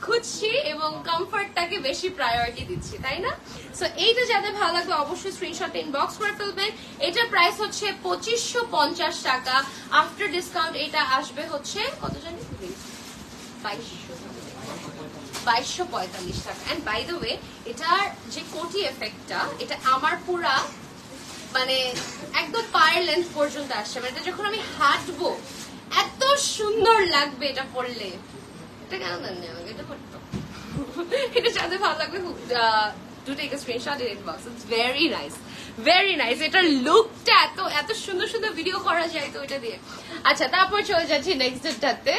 খুঁজছি এবং কমফর্টটাকে বেশি প্রায়োরিটি দিচ্ছি, তাই না? সো এইটা যাদের ভালো লাগবে অবশ্যই স্ক্রিনশট ইনবক্স করে ফেলবেন। এটার প্রাইস হচ্ছে 2550 টাকা। আফটার ডিসকাউন্ট এটা আসবে হচ্ছে কত জানি, 2245 টাকা। এন্ড বাই দ্য ওয়ে এটার যে কোটি এফেক্টটা, এটা আমার পুরা মানে একদম পায়ের লেন্থ পর্যন্ত আসছে। মানে এটা যখন আমি হাঁটবো এত সুন্দর লাগবে এটা পরলে। এটা কেন দেননি আমাকে, এটা পরতো। এটা যাদের ভালো লাগবে do take a screenshot in inbox. It's very nice, very nice. এটার লুকটা এত সুন্দর সুন্দর ভিডিও করা যায় তো এটা দিয়ে। আচ্ছা, তারপর চলে যাচ্ছি নেক্সট ডেটাতে।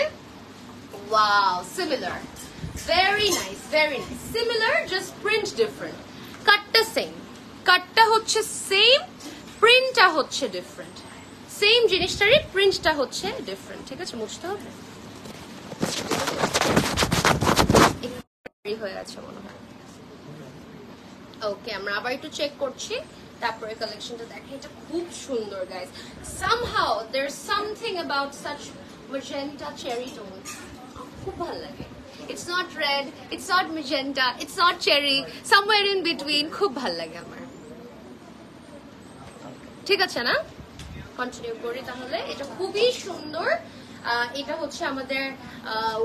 Wow, similar, very nice, very nice. Similar, just print different. কাটটা সেম, কাটটা হচ্ছে সেম, প্রিন্টটা হচ্ছে ডিফারেন্ট। সেম জিনিসটারই প্রিন্টটা হচ্ছে ডিফারেন্ট। ঠিক আছে, মুছতে হবে, হয়ে আছে মনে হয়। ওকে, আমরা আবার একটু চেক করছি, তারপরে কালেকশনটা দেখেন। এটা খুব সুন্দর guys. Somehow there's something about such magenta cherry tones. খুব ভালো লাগে। It's not red, it's not magenta, it's not cherry, somewhere in between. খুব ভালো লাগে আমার। ঠিক আছে না, কন্টিনিউ করি তাহলে। এটা খুবই সুন্দর। এটা হচ্ছে আমাদের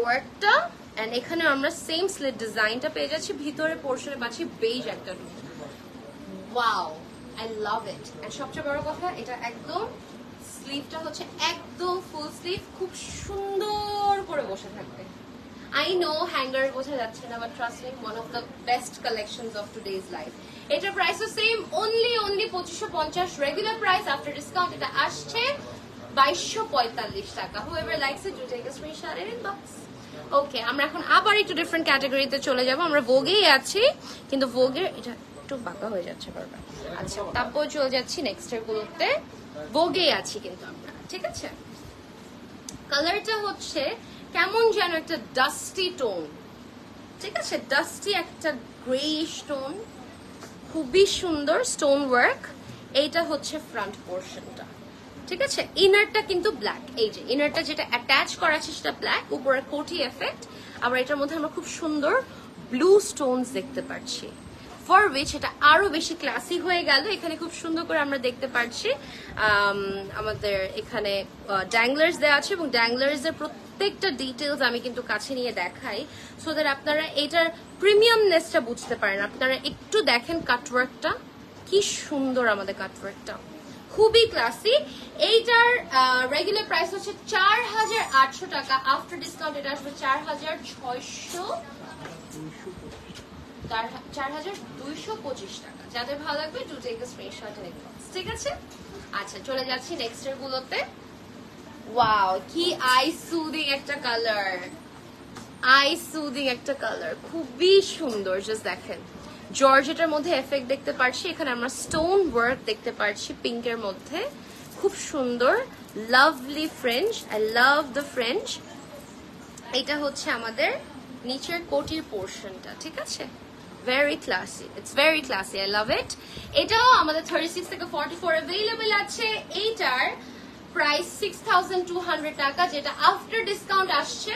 ওয়ার্কটা, এন্ড এখানে আমরা সেম স্লিট ডিজাইনটা পেয়ে যাচ্ছি। ভিতরে পোর্শনে পাচ্ছি বেজ একটা look. Wow, I love it. And সবচেয়ে বড় কথা, এটা একদম স্লিভটা হচ্ছে একদম ফুল স্লিভ, খুব সুন্দর করে বসে থাকবে। I know hanger বোঝা যাচ্ছে না, but trust me, one of the best collections of today's life. এটার price same, only 2550। Regular price after discount এটা আসছে 2245 টাকা। whoever likes it do take a screenshot in inbox. ওকে, আমরা এখন আবার একটু ডিফারেন্ট ক্যাটাগরিতে চলে যাব। আমরা ভোগেই আছি, কিন্তু ভোগের এটা একটু বাঁকা হয়ে যাচ্ছে বারবার। আচ্ছা, তারপর চলে যাচ্ছি নেক্সট এর গুলোতে। ভোগেই আছি কিন্তু আমরা, ঠিক আছে। কালারটা হচ্ছে কেমন যেন একটা ডাস্টি টোন, ঠিক আছে, ডাস্টি একটা গ্রেইশ টোন, খুবই সুন্দর স্টোন ওয়ার্ক। এইটা হচ্ছে ফ্রন্ট পোর্শনটা, ঠিক আছে। ইনারটা কিন্তু ব্ল্যাক, এই যে ইনারটা যেটা অ্যাটাচ করা আছে সেটা ব্ল্যাক, উপরে কোটি এফেক্ট। আবার এটার মধ্যে আমরা খুব সুন্দর ব্লু স্টোনস দেখতে পাচ্ছি, ফর উইচ এটা আরো বেশি ক্লাসি হয়ে গেল। এখানে খুব সুন্দর করে আমরা দেখতে পাচ্ছি আমাদের এখানে ড্যাংলার্স দেওয়া আছে, এবং ড্যাংলার্স এর প্রত্যেকটা ডিটেলস আমি কিন্তু কাছে নিয়ে দেখাই, সো দ্যাট আপনারা এটার প্রিমিয়ামনেসটা বুঝতে পারেন। আপনারা একটু দেখেন কাটওয়ার্কটা, কি সুন্দর আমাদের কাটওয়ার্কটা, খুবই ক্লাসি। এইটার রেগুলার প্রাইস হচ্ছে 4800 টাকা। আফটার ডিসকাউন্ট এটা আসবে 4225 টাকা। যাদের ভালো লাগবে do take a screenshot and inbox, ঠিক আছে। আচ্ছা, চলে যাচ্ছি নেক্সট এর গুলোতে। ওয়াও, কি আই সুদিং একটা কালার, আই সুদিং একটা কালার, খুবই সুন্দর। জাস্ট দেখেন, জর্জেটের মধ্যে এফেক্ট দেখতে পাচ্ছি, এখানে আমরা স্টোন ওয়ার্ক দেখতে পাচ্ছি পিঙ্কের মধ্যে, খুব সুন্দর, lovely French. I love the French. এটা হচ্ছে আমাদের নিচের কোটির পোর্শনটা, ঠিক আছে। Very classy, it's very classy, I love it. এটাও আমাদের 36 থেকে 44 অ্যাভেলেবল আছে। এইটার প্রাইস 6200 টাকা, যেটা আফটার ডিসকাউন্ট আসছে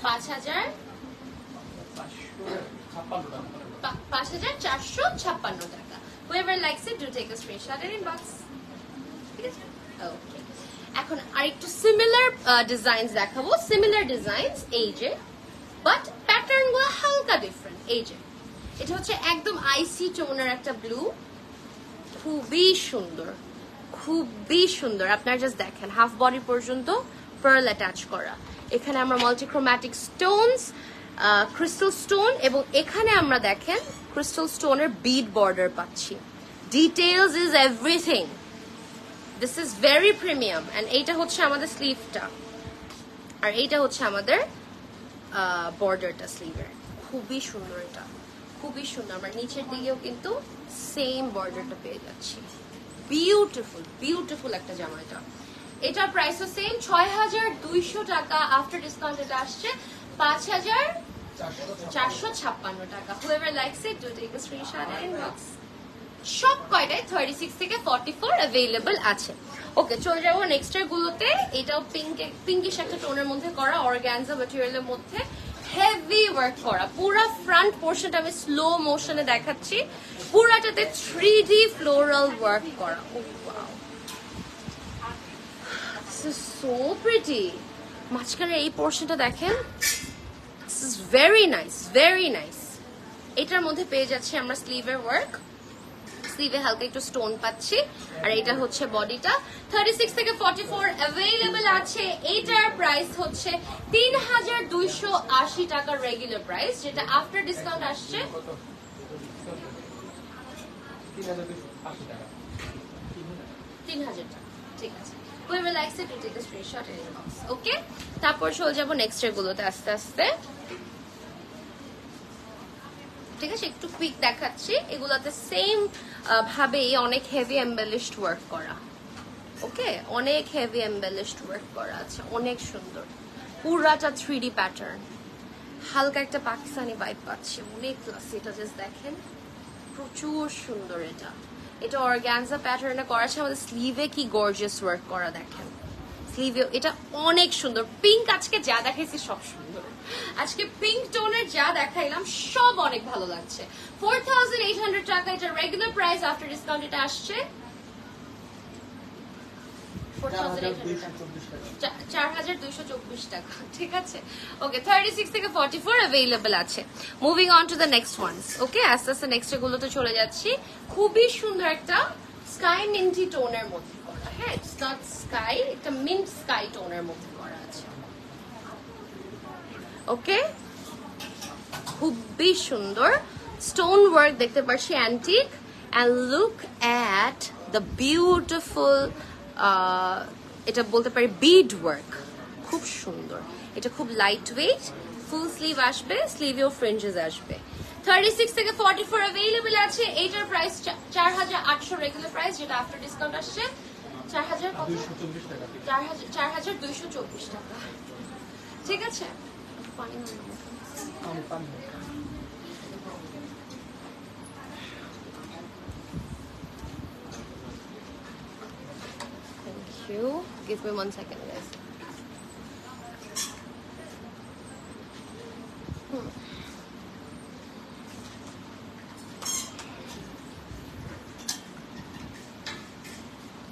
5456 টাকা। whoever likes it do take a screenshot and inbox, ঠিক আছে। ওকে, এখন আরেকটু সিমিলার ডিজাইনস দেখাবো। সিমিলার ডিজাইনস এই যে, বাট প্যাটার্ন গুলো হালকা ডিফারেন্ট। এই যে এটা হচ্ছে একদম আইসি টোনের একটা ব্লু, খুবই সুন্দর, খুবই সুন্দর। আপনারা জাস্ট দেখেন, হাফ বডি পর্যন্ত পার্ল অ্যাটাচ করা। এখানে আমরা মাল্টিক্রোম্যাটিক স্টোনস, ক্রিস্টাল স্টোন, এবং এখানে আমরা দেখেন ক্রিস্টাল স্টোনের বিড বর্ডার পাচ্ছি। Details is everything. This is very premium. And এইটা হচ্ছে আমাদের স্লিভটা, আর এইটা হচ্ছে আমাদের বর্ডারটা স্লিভের। খুবই সুন্দর, এটা খুবই সুন্দর। আমরা নিচের দিকেও কিন্তু সেম বর্ডারটা পেয়ে যাচ্ছি। বিউটিফুল, বিউটিফুল একটা জামা এটা। এটার প্রাইসও সেম ৬,২০০ টাকা, আফটার ডিসকাউন্ট এটা আসছে ৫,৪৫৬ টাকা। whoever likes it do take a screenshot and inbox। সব কয়টাই 36 থেকে 44 अवेलेबल আছে। ওকে, চলে যাবো নেক্সট এর গুলোতে। এটাও পিঙ্কিশ একটা টোনের মধ্যে করা, অর্গানজা ম্যাটেরিয়ালের মধ্যে হেভি ওয়ার্ক করা। পুরো ফ্রন্ট পোর্শনটা আমি স্লো মোশনে দেখাচ্ছি, পুরাটাতে 3D ফ্লোরাল ওয়ার্ক করা। Oh wow, this is so pretty. মাঝখানে এই পোর্শনটা দেখেন, this is very nice, very nice. এটার মধ্যে পেয়ে যাচ্ছি আমরা স্লিভের ওয়ার্ক, স্লিভে হালকা একটু স্টোন পাচ্ছি, আর এটা হচ্ছে বডিটা। 36 থেকে 44 अवेलेबल আছে। এটার প্রাইস হচ্ছে ৩,২৮০ টাকা রেগুলার প্রাইস, যেটা আফটার ডিসকাউন্ট আসছে ৩,০০০ টাকা। ঠিক আছে, whoever likes it will take a screenshot and inbox। ওকে, তারপর চলে যাবো নেক্সট এর গুলোতে আস্তে আস্তে। ঠিক আছে, একটু কুইক দেখাচ্ছি। এগুলাতে সেম ভাবেই অনেক হেভি এমবেলিশড ওয়ার্ক করা। ওকে, অনেক হেভি এমবেলিশড ওয়ার্ক করা আছে, অনেক সুন্দর। পুরাটা 3D প্যাটার্ন, হালকা একটা পাকিস্তানি ভাইব পাচ্ছি, অনেক ক্লাসি। এটা জাস্ট দেখেন, প্রচুর সুন্দর। এটা অর্গানজা প্যাটার্নে করা আছে। আমাদের স্লিভে কি গর্জিয়াস ওয়ার্ক করা দেখেন, স্লিভে এটা অনেক সুন্দর। পিঙ্ক আজকে যা দেখাইছি সব সুন্দর, আজকে পিঙ্ক টোনের যা দেখাইলাম সব অনেক ভালো লাগছে। 4,800 টাকা এটা রেগুলার প্রাইস, আফটার ডিসকাউন্ট এটা আসছে 4,224 টাকা। ঠিক আছে, ওকে, 36 থেকে 44 अवेलेबल আছে। Moving on to the next ones. Okay, আস্তে আস্তে নেক্সট এগুলোতে চলে যাচ্ছি। খুবই সুন্দর একটা স্কাই মিন্টি টোনের মধ্যে করা। হ্যাঁ, ইটস নট স্কাই, একটা মিন্ট স্কাই টোনের মধ্যে করা আছে। ওকে, খুবই সুন্দর স্টোন ওয়ার্ক দেখতে পাচ্ছি, antique. And look at the beautiful, এটা বলতে পারি বিড ওয়ার্ক, খুব সুন্দর। এটা খুব লাইট ওয়েট, ফুল স্লিভ আসবে, স্লিভেও ফ্রিঞ্জেস আসবে। 36 থেকে 44 अवेलेबल আছে। এটার প্রাইস 4,800 রেগুলার প্রাইস, যেটা আফটার ডিসকাউন্ট আসছে 4,224 টাকা। ঠিক আছে, give me 1 second guys।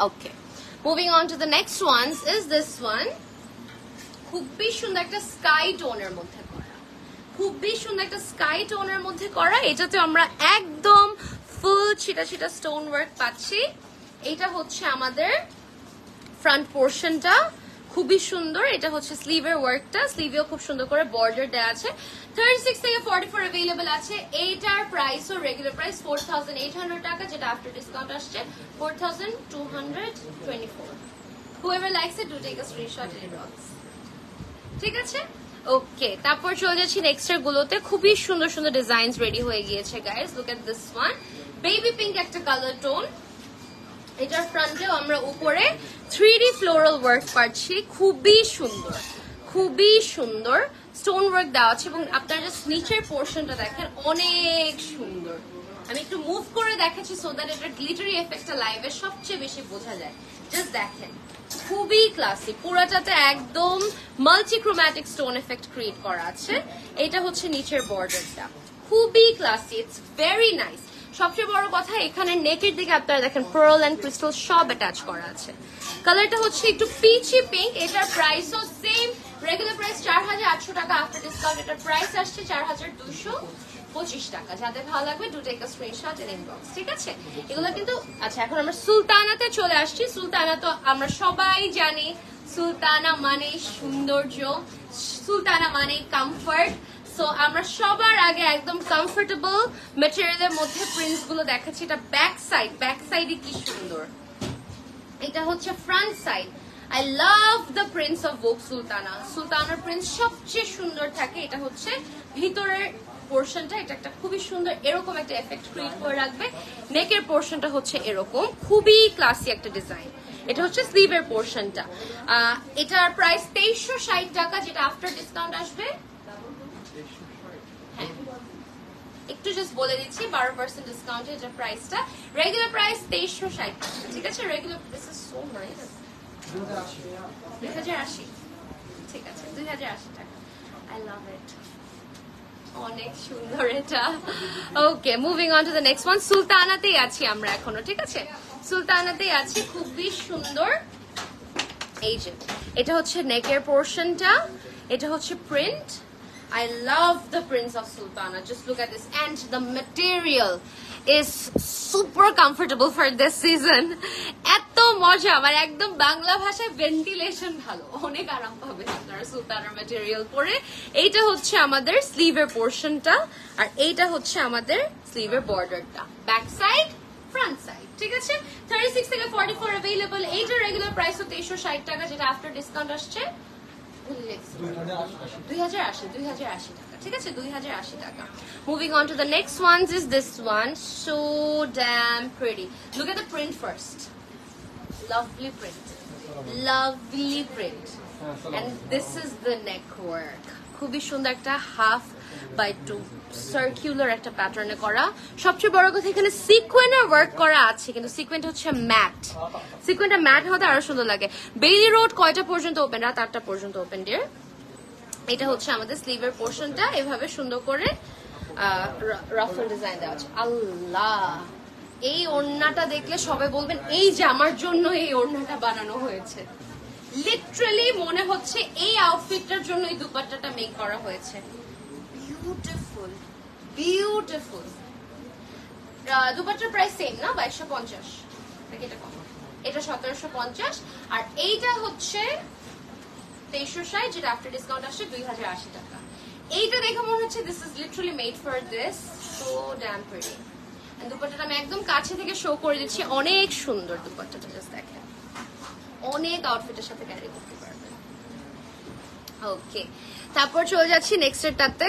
Okay, moving on to the next ones is this one। খুবই সুন্দর একটা স্কাই টোনের মধ্যে করা, খুবই সুন্দর একটা স্কাই টোনের মধ্যে করা। এটাতে আমরা একদম ফুল ছিটা ছিটা স্টোন ওয়ার্ক পাচ্ছি। এটা হচ্ছে আমাদের ফ্রন্ট পোর্শনটা, খুবই সুন্দর। এটা হচ্ছে স্লিভের ওয়ার্কটা, স্লিভেও খুব সুন্দর করে বর্ডার দেওয়া আছে। 36 থেকে 44 अवेलेबल আছে। এইটার প্রাইসও রেগুলার প্রাইস 4,800 টাকা, যেটা আফটার ডিসকাউন্ট আসছে 4,224। whoever likes it do take a screenshot in inbox। ঠিক আছে, ওকে, তারপর চলে যাচ্ছি নেক্সট এর গুলোতে। খুবই সুন্দর সুন্দর ডিজাইনস রেডি হয়ে গিয়েছে guys. Look at this one, baby pink একটা কালার টোন। এটার ফ্রন্টেও আমরা উপরে 3D ফ্লোরাল ওয়ার্ক পাচ্ছি, খুবই সুন্দর, খুবই সুন্দর স্টোন ওয়ার্ক দেওয়া আছে। এবং আপনারা জাস্ট নিচের পোর্শনটা দেখেন, অনেক সুন্দর। আমি একটু মুভ করে দেখাচ্ছি সো দ্যাট এটার গ্লিটারি এফেক্টটা লাইভে সবচেয়ে বেশি বোঝা যায়। জাস্ট দেখেন, খুবই ক্লাসি। পুরাটাতে একদম মাল্টিক্রোম্যাটিক স্টোন এফেক্ট ক্রিয়েট করা আছে। এটা হচ্ছে নিচের বর্ডারটা, খুবই ক্লাসি, ইটস ভেরি নাইস। সবচেয়ে বড় কথা, এখানে নেকের দিকে আপনারা দেখেন পার্ল এন্ড ক্রিস্টাল সব অ্যাটাচ করা আছে। কালারটা হচ্ছে একটু পিচি পিঙ্ক। এটার প্রাইসও সেম, রেগুলার প্রাইস 4,800 টাকা, আফটার ডিসকাউন্ট এটার প্রাইস আসছে 4,225 টাকা। যাদের ভালো লাগবে do take a screenshot and inbox. ঠিক আছে, এগুলো কিন্তু আচ্ছা। এখন আমরা সুলতানাতে চলে আসছি। সুলতানা তো আমরা সবাই জানি, সুলতানা মানে সৌন্দর্য, সুলতানা মানে কমফর্ট। সো আমরা সবার আগে একদম কমফোর্টেবল ম্যাটেরিয়ালের মধ্যে প্রিন্টস গুলো দেখাচ্ছি। এটা ব্যাক সাইড, ব্যাক সাইডে কি সুন্দর। এটা হচ্ছে front side. I love the prints of Vogue Sultana. সুলতানার প্রিন্ট সবচেয়ে সুন্দর থাকে, এটা হচ্ছে ভিতরের পোর্শনটা, এটা একটা খুবই সুন্দর এরকম একটা এফেক্ট ক্রিয়েট করে রাখবে। নেকের পোর্শনটা হচ্ছে এরকম, খুবই ক্লাসি একটা ডিজাইন। এটা হচ্ছে স্লিভের পোর্শনটা। এটার প্রাইস 2360 টাকা, যেটা আফটার ডিসকাউন্ট আসবে। হ্যাঁ, একটু জাস্ট বলে দিচ্ছি 12% ডিসকাউন্টে এটার প্রাইসটা। রেগুলার প্রাইস 2360 টাকা, ঠিক আছে? Regular this is so nice. 2080, ঠিক আছে, 2080 টাকা। আই লাভ ইট, অনেক সুন্দর এটা। Okay, moving on to the next one. সুলতানাতেই আছি আমরা এখনো, ঠিক আছে? সুলতানাতেই আছি, খুবই সুন্দর। এই যে এটা হচ্ছে নেকের পোর্শনটা, এটা হচ্ছে print. I love the prints of Sultana. Just look at this, and the material is super comfortable for this season. এত মজা, মানে একদম বাংলা ভাষায় ভেন্টিলেশন ভালো, অনেক আরাম পাবে আপনারা সুলতানার ম্যাটেরিয়াল পরে। এইটা হচ্ছে আমাদের স্লিভের পোর্শনটা, আর এইটা হচ্ছে আমাদের স্লিভের বর্ডারটা, ব্যাক সাইড ফ্রন্ট সাইড, ঠিক আছে? 36 থেকে 44 अवेलेबल। এইটার রেগুলার প্রাইস 2360 টাকা, যেটা আফটার ডিসকাউন্ট আসছে 2080 টাকা, ঠিক আছে? 2080 টাকা। Moving on to the next ones is this one, so damn pretty. Look at the print first. Lovely print, lovely print, and this is the neck work. খুবই সুন্দর একটা 1/2 সার্কুলার একটা প্যাটার্নে করা। সবচেয়ে বড় কথা, এখানে সিকোয়েন্টের ওয়ার্ক করা আছে, কিন্তু সিকোয়েন্ট হচ্ছে ম্যাট। সিকোয়েন্টটা ম্যাট হতে আরো সুন্দর লাগে। বেইলি রোড কয়টা পর্যন্ত ওপেন? রাত 8টা পর্যন্ত ওপেন ডিয়ার। এটা হচ্ছে আমাদের স্লিভের পোর্শনটা, এভাবে সুন্দর করে রাফল ডিজাইন দেওয়া আছে। আল্লাহ, এই ওড়নাটা দেখলে সবাই বলবেন এই যে আমার জন্য এই ওড়নাটা বানানো হয়েছে। লিটারালি মনে হচ্ছে এই আউটফিটটার জন্য এই দুপাট্টাটা মেক করা হয়েছে। Beautiful, beautiful. দুপাট্টার প্রাইস সেম না? 2250 নাকি এটা কম? এটা 1750, আর এইটা হচ্ছে 2360, যেটা আফটার ডিসকাউন্ট আসছে 2080 টাকা। এইটা দেখে মনে হচ্ছে this is literally made for this, so damn pretty. দুপাট্টাটা আমি একদম কাছে থেকে শো করে দিচ্ছি, অনেক সুন্দর দুপাট্টাটা, জাস্ট দেখেন, অনেক আউটফিটের সাথে ক্যারি করতে পারবেন। ওকে, তারপর চলে যাচ্ছি নেক্সট এরটাতে,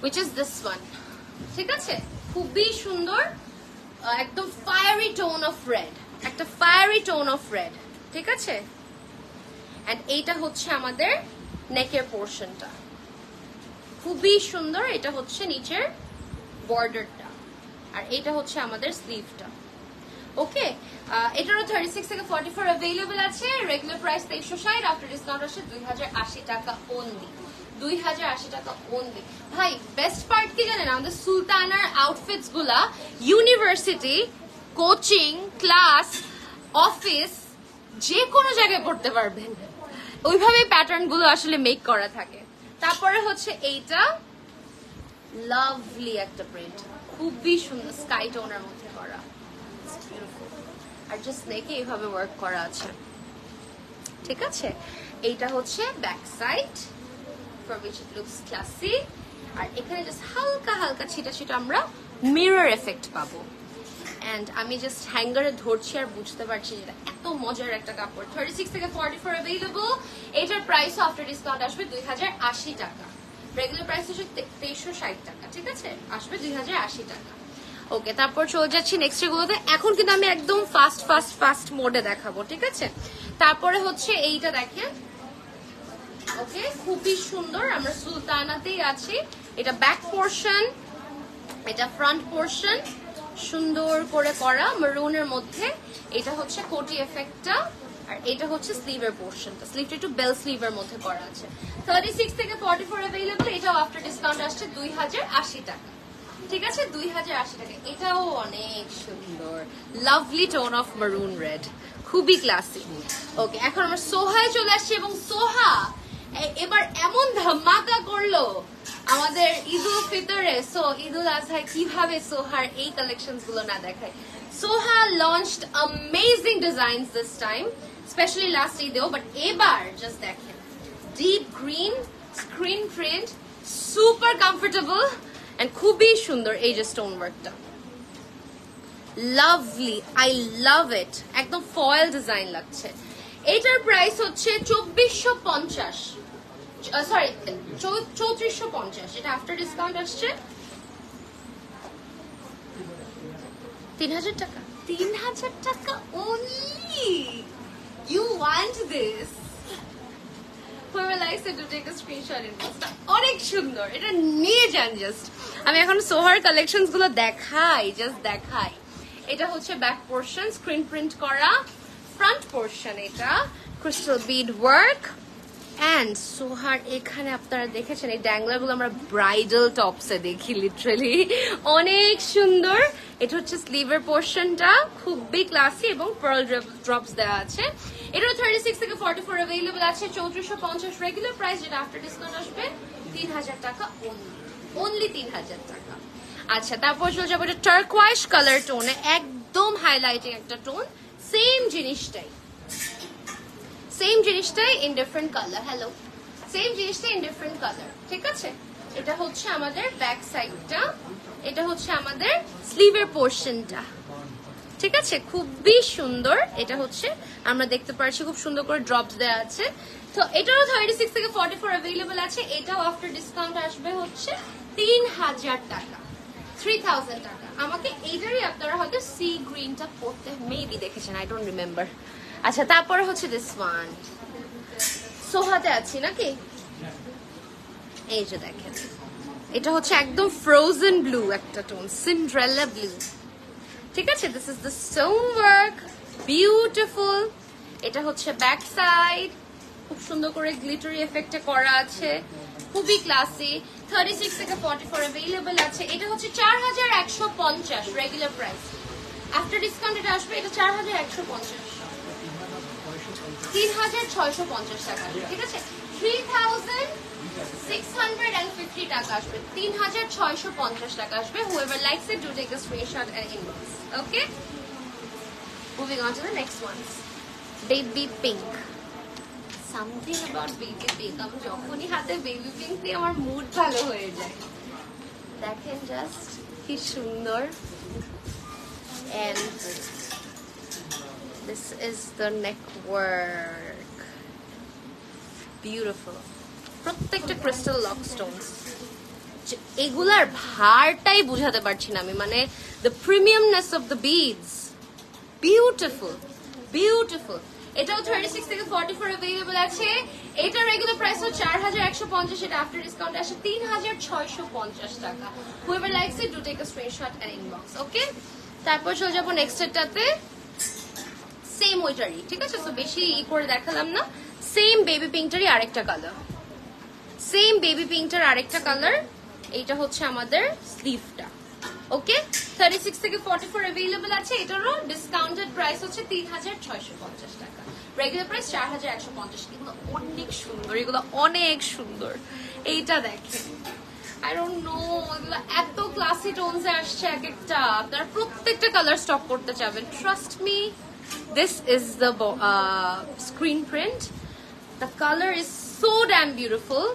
which is this one, ঠিক আছে? খুবই সুন্দর, একদম ফায়ারি টোন অফ রেড, একটা ফায়ারি টোন অফ রেড, ঠিক আছে? এন্ড এইটা হচ্ছে আমাদের নেকের পোর্শনটা, খুবই সুন্দর। এটা হচ্ছে নিচের বর্ডারটা, আর এটা হচ্ছে আমাদের স্লিভটা। ওকে, এটারও 36 থেকে 44 अवेलेबल আছে। রেগুলার প্রাইস 2360, আফটার ডিসকাউন্ট আসছে 2080 টাকা অনলি। 2080 টাকা অনলি। ভাই, বেস্ট পার্ট কি জানেন? আমাদের সুলতানার আউটফিটস গুলা ইউনিভার্সিটি, কোচিং ক্লাস, অফিস, যে কোনো জায়গায় পড়তে পারবেন, ওইভাবে প্যাটার্ন গুলো আসলে মেক করা থাকে। তারপরে হচ্ছে এইটা, লাভলি একটা প্রিন্ট, খুবই সুন্দর, স্কাই টোনের মধ্যে করা, আর জাস্ট নেকে এইভাবে ওয়ার্ক করা আছে, ঠিক আছে? এইটা হচ্ছে back side, for which it looks classy, আর এখানে জাস্ট হালকা হালকা ছিটা ছিটা আমরা মিরর এফেক্ট পাবো। এন্ড আমি জাস্ট হ্যাঙ্গারে ধরছি আর বুঝতে পারছি যেটা এত মজার একটা কাপড়। 36 থেকে 44 अवेलेबल। এটার প্রাইস আফটার ডিসকাউন্ট আসবে 2080 টাকা। রেগুলার প্রাইস হচ্ছে 2360 টাকা, ঠিক আছে? আসবে 2080 টাকা। ওকে, তারপর চলে যাচ্ছি নেক্সট এগুলোতে। এখন কিন্তু আমি একদম ফাস্ট মোডে দেখাবো, ঠিক আছে? তারপরে হচ্ছে এইটা দেখেন, ওকে, খুবই সুন্দর। আমরা সুলতানাতেই আছি। এটা ব্যাক পোর্শন, এটা ফ্রন্ট পোর্শন, সুন্দর করে করা মেরুনের মধ্যে। এটা হচ্ছে কোটি এফেক্টটা, আর এটা হচ্ছে স্লিভের পোর্শনটা। স্লিভটা একটু বেল স্লিভের মধ্যে করা আছে। 36 থেকে 44 अवेलेबल। এটাও আফটার ডিসকাউন্ট আসছে 2080 টাকা, ঠিক আছে? 2080 টাকা। এটাও অনেক সুন্দর, lovely tone of maroon red, খুবই ক্লাসি। ওকে, এখন আমরা সোহায় চলে আসছি, এবং সোহা এবার এমন ধামাকা করলো আমাদের ঈদুল ফিতরে। সো ঈদুল আজহায় কিভাবে সোহার এই কালেকশনস গুলো না দেখায়। Soha launched amazing designs this time, specially last ঈদেও, বাট এবার জাস্ট দেখেন, deep green screen print, super comfortable and খুবই সুন্দর। এই যে স্টোন ওয়ার্কটা, লাভলি, আই লাভ ইট, একদম ফয়েল ডিজাইন লাগছে। এটার প্রাইস হচ্ছে 2450, সরি 3450, এটা আফটার ডিসকাউন্ট আসছে 3000 টাকা। 3000 টাকা only. You want this? Whoever likes it to take a screenshot in this. অনেক সুন্দর, এটা নিয়ে যান জাস্ট। আমি এখন সোহার কালেকশনস গুলো দেখাই, জাস্ট দেখাই। এটা হচ্ছে ব্যাক পোর্শন, স্ক্রিন প্রিন্ট করা, ফ্রন্ট পোর্শন এটা ক্রিস্টাল বিড ওয়ার্ক এন্ড সোহার এখানে আপনারা দেখেছেন এই ড্যাংলার গুলো আমরা ব্রাইডাল টপসে দেখি লিটারালি, অনেক সুন্দর। এটা হচ্ছে স্লিভের পোর্শনটা, খুবই ক্লাসি এবং পার্ল ড্রপস দেওয়া আছে। এটা 36 থেকে 44 अवेलेबल আছে, 3450 রেগুলার প্রাইস, যেটা আফটার ডিসকাউন্ট আসবে 3000 টাকা অনলি 3000 টাকা। আচ্ছা, তারপর চলে যাবো এটা টার্কোয়াইজ কালার টোনে, একদম হাইলাইটিং একটা টোন, সেম জিনিসটাই in different colour. Hello, same জিনিসটা ইন ডিফারেন্ট কালার, ঠিক আছে? এটা হচ্ছে আমাদের ব্যাক সাইডটা, এটা হচ্ছে আমাদের স্লিভের পোর্শনটা, ঠিক আছে? খুবই সুন্দর। এটা হচ্ছে আমরা দেখতে পাচ্ছি খুব সুন্দর করে ড্রপস দেওয়া আছে। তো এটাও 36 থেকে 44 अवेलेबल আছে, এটাও আফটার ডিসকাউন্ট আসবে হচ্ছে 3000 টাকা, 3000 টাকা। আমাকে এইটারই আপনারা হয়তো সি গ্রিনটা পড়তে মেবি দেখেছেন, আই ডোন্ট রিমেম্বার। আচ্ছা, তারপরে হচ্ছে দিস ওয়ান, সোহাতে আছি নাকি? এই যে দেখেন, এটা হচ্ছে একদম ফ্রোজেন ব্লু একটা টোন, সিন্ড্রেলা ব্লু, ঠিক আছে? This is the stone work, beautiful. এটা হচ্ছে ব্যাক সাইড, খুব সুন্দর করে গ্লিটারি এফেক্টে করা আছে, খুবই ক্লাসি। 36 থেকে 44 अवेलेबल আছে। এটা হচ্ছে 4150 রেগুলার প্রাইস, আফটার ডিসকাউন্ট এটা আসবে এটা 4150, 3650 টাকা, ঠিক আছে? 3650 টাকা আসবে, 3650 টাকা আসবে। Whoever likes it, do take a screenshot and inbox. Okay? Moving on to the next ones. Baby pink. Something about baby pink. আমি যখনই হাতে baby pink দিয়ে আমার মুড ভালো হয়ে যায়। দেখেন জাস্ট কি সুন্দর। And this is the neck work. Beautiful. প্রত্যেকটা ক্রিস্টাল লক স্টোনস, এগুলার ভারটাই বুঝাতে পারছি না আমি, মানে the premiumness of the beads, beautiful, beautiful. এটাও 36 থেকে 44 अवेलेबल আছে। এটা রেগুলার প্রাইস হচ্ছে 4150, এটা আফটার ডিসকাউন্ট আসে 3650 টাকা। Whoever likes it, do take a screenshot and inbox. Okay? তারপর চলে যাবো নেক্সট এটাতে, সেম ওইটারই, ঠিক আছে? সো বেশি করে দেখালাম না, সেম বেবি পিঙ্কটারই আরেকটা কালার, সেম বেবি পিঙ্কটার আরেকটা কালার। এইটা হচ্ছে আমাদের স্লিভটা। ওকে, 36 থেকে 44 अवेलेबल আছে। এটারও ডিসকাউন্টেড প্রাইস হচ্ছে 3650 টাকা, রেগুলার প্রাইস 4150। এগুলো অনেক সুন্দর, এগুলো অনেক সুন্দর। এইটা দেখেন, আই ডোন্ট নো, এগুলো এত ক্লাসি টোনসে আসছে এক একটা, আপনারা প্রত্যেকটা কালার স্টক করতে চাবেন। Trust me, this is the screen print, the colour is so damn beautiful.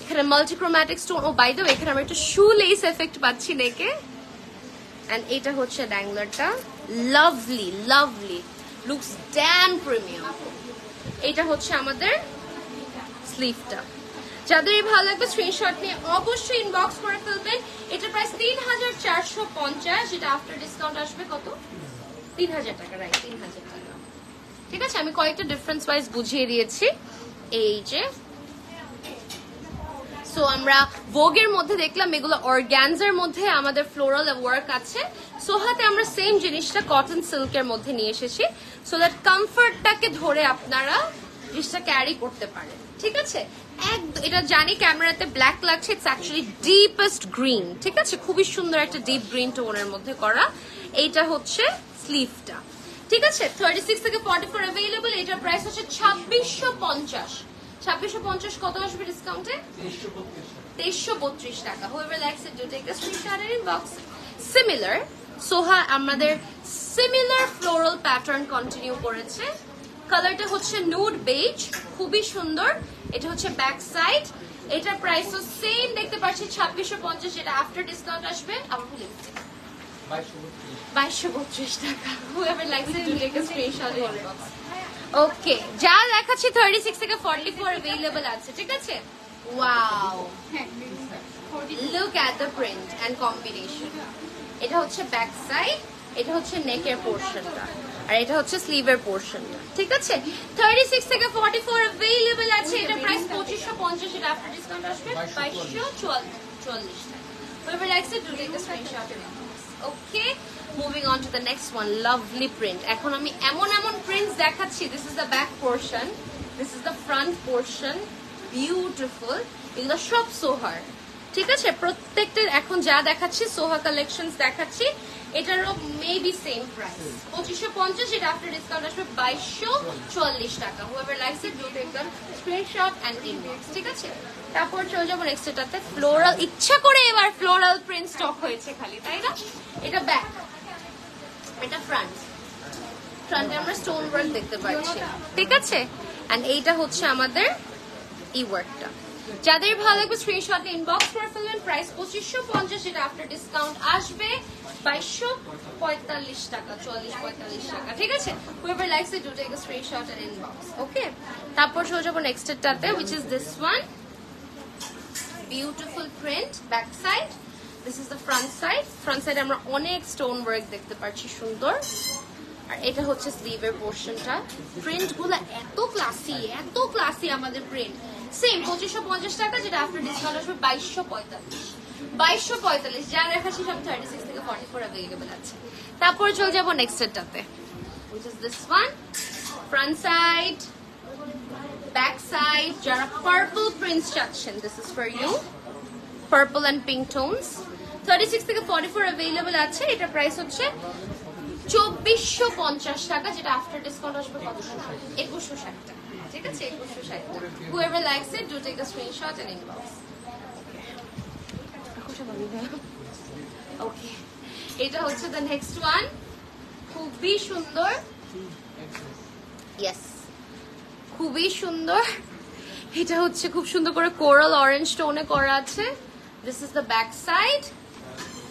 এখানে multichromatic stone, oh by the way এখানে আমরা একটা শু লেস এফেক্ট পাচ্ছি নেকে। এন্ড এটা হচ্ছে ড্যাংলারটা, lovely lovely, looks damn premium. এটা হচ্ছে আমাদের স্লিভটা। যাদের ভালো লাগবে স্ক্রিনশট নিয়ে অবশ্যই ইনবক্স করে ফেলবেন। এটা প্রাইস 3450, যেটা আফটার ডিসকাউন্ট আসবে কত? 3000 টাকা, রাইট? 3000 টাকা, ঠিক আছে? আমি কয়েকটা ডিফারেন্স ওয়াইজ বুঝিয়ে দিয়েছি। এই যে সো আমরা ভোগের মধ্যে দেখলাম এগুলো অর্গানজার মধ্যে আমাদের ফ্লোরাল ওয়ার্ক আছে। সোহাতে আমরা সেম জিনিসটা কটন সিল্কের মধ্যে নিয়ে এসেছি, সো দ্যাট কমফর্টটাকে ধরে আপনারা জিনিসটা ক্যারি করতে পারেন, ঠিক আছে? এটা জানি ক্যামেরাতে ব্ল্যাক লাগছে, ইটস অ্যাকচুয়ালি ডিপেস্ট গ্রিন, ঠিক আছে? খুবই সুন্দর একটা ডিপ গ্রিন টোনের মধ্যে করা। এইটা হচ্ছে স্লিভটা, ঠিক আছে? 36 থেকে 44 अवेलेबल। এটার প্রাইস হচ্ছে 2650। 2650 কত আসবে ডিসকাউন্টে? 2332 টাকা। Whoever likes it, do take a screenshot and inbox. Similar, সোহা আমাদের সিমিলার ফ্লোরাল প্যাটার্ন কন্টিনিউ করেছে। কালারটা হচ্ছে নুড বেজ, খুবই সুন্দর। এটা হচ্ছে ব্যাক সাইড। এটার প্রাইসও সেম দেখতে পাচ্ছি 2650, যেটা আফটার ডিসকাউন্ট আসবে আবার ভুলে 2232 টাকা। Whoever likes it, do take a screenshot and inbox. ওকে, যা দেখাচ্ছি 36 থেকে 44 अवेलेबल আছে, ঠিক আছে? Wow, look at the print and combination. এটা হচ্ছে ব্যাক সাইড, এটা হচ্ছে নেকের পোরশনটা, আর এটা হচ্ছে স্লিভের পোরশনটা, ঠিক আছে? 36 থেকে 44 अवेलेबल আছে। এটা প্রাইস 2550, এটা আফটার ডিসকাউন্ট আসবে 2244 টাকা। Whoever likes it, do take a screenshot and inbox. Okay, moving on to the next one. Lovely print. এখন আমি এমন prints দেখাচ্ছি। This is the back portion, this is the front portion. Beautiful. এগুলো সব সোহার, ঠিক আছে? প্রত্যেকটার এখন যা দেখাচ্ছি সোহা কালেকশনস দেখাচ্ছি। এটারও মেবি সেম প্রাইস 2550, এটা আফটার ডিসকাউন্ট আসবে 2244 টাকা। Whoever likes it, do take the screenshot and inbox, ঠিক আছে? তারপর চলে যাবো নেক্সট এটাতে। ফ্লোরাল, ইচ্ছা করে এবার ফ্লোরাল প্রিন্ট স্টক হয়েছে খালি, তাই না? এটা ব্যাক, এটা ফ্রন্ট। ফ্রন্টে আমরা স্টোন ওয়ার্ক দেখতে পাচ্ছি, ঠিক আছে? এন্ড এইটা হচ্ছে আমাদের ই ওয়ার্কটা। যাদের ভালো লাগবে স্ক্রিনশট ইনবক্স করে ফেলবেন। প্রাইস 2550, এটা আফটার ডিসকাউন্ট আসবে 2245 টাকা, 44-45 টাকা, ঠিক আছে? Whoever likes it, do take a screenshot and inbox. Okay, তারপর চলে যাবো নেক্সট এটাতে, which is this one. Beautiful print, back side. This is the front side. Front side আমরা অনেক স্টোন ওয়ার্ক দেখতে পাচ্ছি, সুন্দর। আর এটা হচ্ছে স্লিভের পোরশনটা। প্রিন্ট গুলো এত ক্লাসি আমাদের প্রিন্ট। সেম 2550 টাকা, যেটা আফটার ডিসকাউন্ট আসবে 2245। যা দেখাচ্ছি সব 36 থেকে 44 अवेलेबल আছে। তারপর চলে যাবো নেক্সট এটাতে, which is this one. Front side, back side. যারা পার্পল প্রিন্টস চাচ্ছেন, this is for you. Purple and pink tones. 36 থেকে 44 अवेलेबल আছে। এটা প্রাইস হচ্ছে 2450 টাকা, যেটা আফটার ডিসকাউন্ট আসবে 2160 টাকা, ঠিক আছে? 2160 টাকা। Whoever likes it, do take a screenshot and inbox. Okay, এটা হচ্ছে the next one. খুবই সুন্দর, yes, খুবই সুন্দর। এটা হচ্ছে খুব সুন্দর করে কোরাল অরেঞ্জ টোনে করা আছে। This is the back side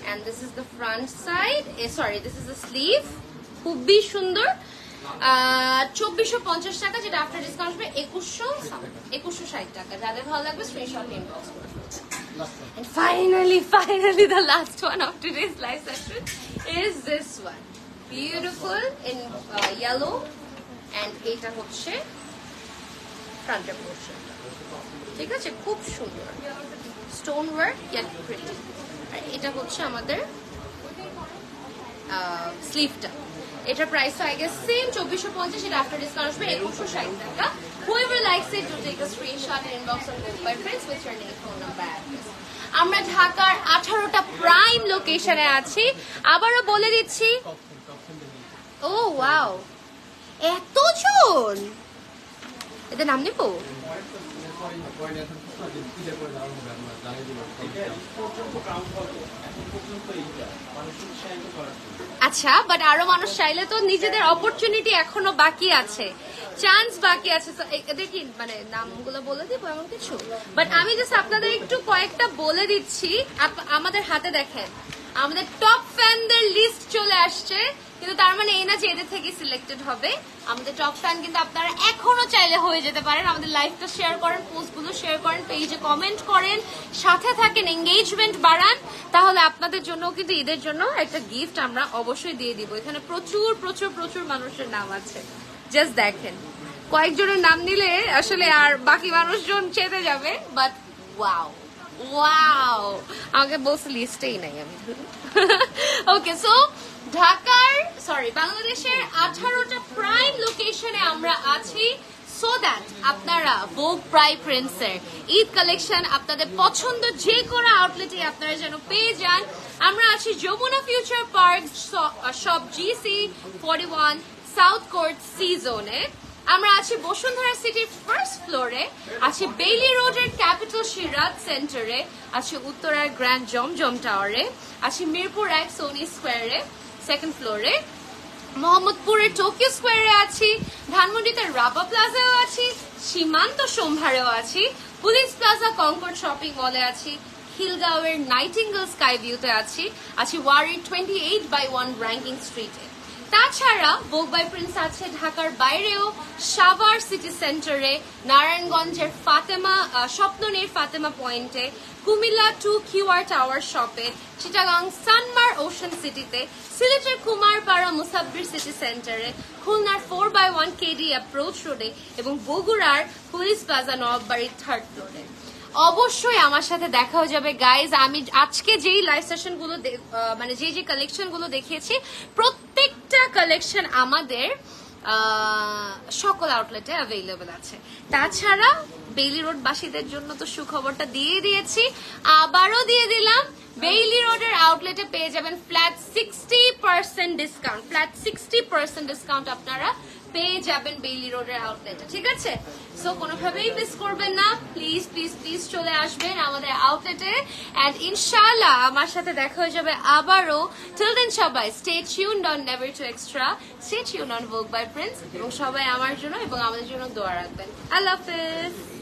and this is the front side. Sorry, this is the sleeve. খুবই সুন্দর। 2450 টাকা, যেটা আফটার ডিসকাউন্ট আসবে 2160 টাকা। যাদের ভালো লাগবে স্ক্রিনশট ইনবক্স করুন। And finally, the last one of today's live session is this one. Beautiful in yellow, and এটা হচ্ছে ফ্রন্টের পোরশন, ঠিক আছে? খুব সুন্দর স্টোন ওয়ার্ক ইয়েট প্রিন্ট। আর এটা হচ্ছে আমাদের স্লিভটা। এটার প্রাইস আই গেস সেম 2450, এটা আফটার ডিসকাউন্ট আসবে 2160 টাকা। Whoever likes it, to take a screenshot and inbox on Book by Prince with your name, phone number, address. আমরা ঢাকার 18টা প্রাইম লোকেশনে আছি। আবারও বলে দিচ্ছি, ও ওয়াও, এতজন! এদের নাম নেব? আচ্ছা, বাট আরো মানুষ চাইলে তো নিজেদের অপরচুনিটি এখনো বাকি আছে, চান্স বাকি আছে। এদের কি মানে নামগুলো বলে দিব এমন কিছু? বাট আমি জাস্ট আপনাদের একটু কয়েকটা বলে দিচ্ছি। আমাদের হাতে দেখেন আমাদের টপ ফ্যানদের লিস্ট চলে আসছে, কিন্তু তার মানে এই না যে এদের থেকে সিলেক্টেড হবে। আমাদের টপ ফ্যান কিন্তু আপনারা এখনো চাইলে হয়ে যেতে পারেন। আমাদের লাইভটা শেয়ার করেন, পোস্টগুলো শেয়ার করেন, পেজে কমেন্ট করেন, সাথে থাকেন, এঙ্গেজমেন্ট বাড়ান, তাহলে আপনাদের জন্য কিন্তু ঈদের জন্য একটা গিফট আমরা অবশ্যই দিয়ে দিব। এখানে প্রচুর প্রচুর প্রচুর মানুষের নাম আছে, জাস্ট দেখেন। কয়েকজনের নাম নিলে আসলে আর বাকি মানুষজন চেতে যাবে, বাট ওয়াও ওয়াও, আমাকে বলছে লিস্টেই নাই আমি। ওকে, সো বাংলাদেশের 18টা প্রাইম লোকেশনে আমরা আছি, সো দ্যাট আপনারা ভোগ বাই প্রিন্সের ঈদ কালেকশন আপনাদের পছন্দ যে কোনো আউটলেটে আপনারা যেন পেয়ে যান। আমরা আছি Jamuna Future Park, shop GC 41, South Court C জোনে। আমরা আছি বসুন্ধরা সিটির ফার্স্ট ফ্লোরে, আছি বেইলি রোডের ক্যাপিটাল সিরাজ সেন্টারে, আছি উত্তরার গ্র্যান্ড জমজম টাওয়ারে, আছি মিরপুর 1 সোনি স্কোয়ারে সেকেন্ড ফ্লোরে, মোহাম্মদপুরের টোকিও স্কোয়ারে আছি, ধানমন্ডিতে রাবা প্লাজাও আছি, সীমান্ত সম্ভারেও আছি, পুলিশ প্লাজা কনকর্ড শপিং মলে আছি, খিলগাঁওয়ের নাইটিঙ্গেল স্কাই ভিউতে আছি, ওয়ারির 28/1 র্যাঙ্কিং স্ট্রিটে। তাছাড়া ভোগ বাই প্রিন্স আছে ঢাকার বাইরেও, সাভার সিটি সেন্টারে, নারায়ণগঞ্জের ফাতেমা স্বপ্ননীর ফাতেমা পয়েন্টে, কুমিল্লা 2 QR টাওয়ার শপে, চিটাগাং সানমার ওশান সিটিতে, সিলেটের কুমারপাড়া মুসাব্বির সিটি সেন্টারে, খুলনার 4x1 KD অ্যাপ্রোচ রোডে এবং বগুড়ার পুলিশ প্লাজা নবাববাড়ির 3rd ফ্লোরে। অবশ্যই আমার সাথে দেখা হয়ে যাবে গাইজ। আমি আজকে যেই লাইভ সেশন গুলো মানে যে কালেকশন গুলো দেখিয়েছি প্রত্যেকটা কালেকশন আমাদের সকল আউটলেটে অ্যাভেলেবল আছে। তাছাড়া বেইলি রোড বাসীদের জন্য তো সুখবরটা দিয়ে দিয়েছি, আবারও দিয়ে দিলাম। বেইলি রোডের আউটলেটে পেয়ে যাবেন ফ্ল্যাট 60% ডিসকাউন্ট। ফ্ল্যাট 60% ডিসকাউন্ট আপনারা পেয়ে যাবেন বেইলি রোডের আউটলেটে, ঠিক আছে? সো কোনোভাবেই মিস করবেন না, প্লিজ প্লিজ প্লিজ চলে আসবেন আমাদের আউটলেটে। এন্ড ইনশাআল্লাহ আমার সাথে দেখা হয়ে যাবে আবারও। টিল দেন সবাই stay tuned on Never Too Extra, stay tuned on Vogue by Prince, এবং সবাই আমার জন্য এবং আমাদের জন্য দোয়া রাখবেন। আল্লাহ হাফেজ।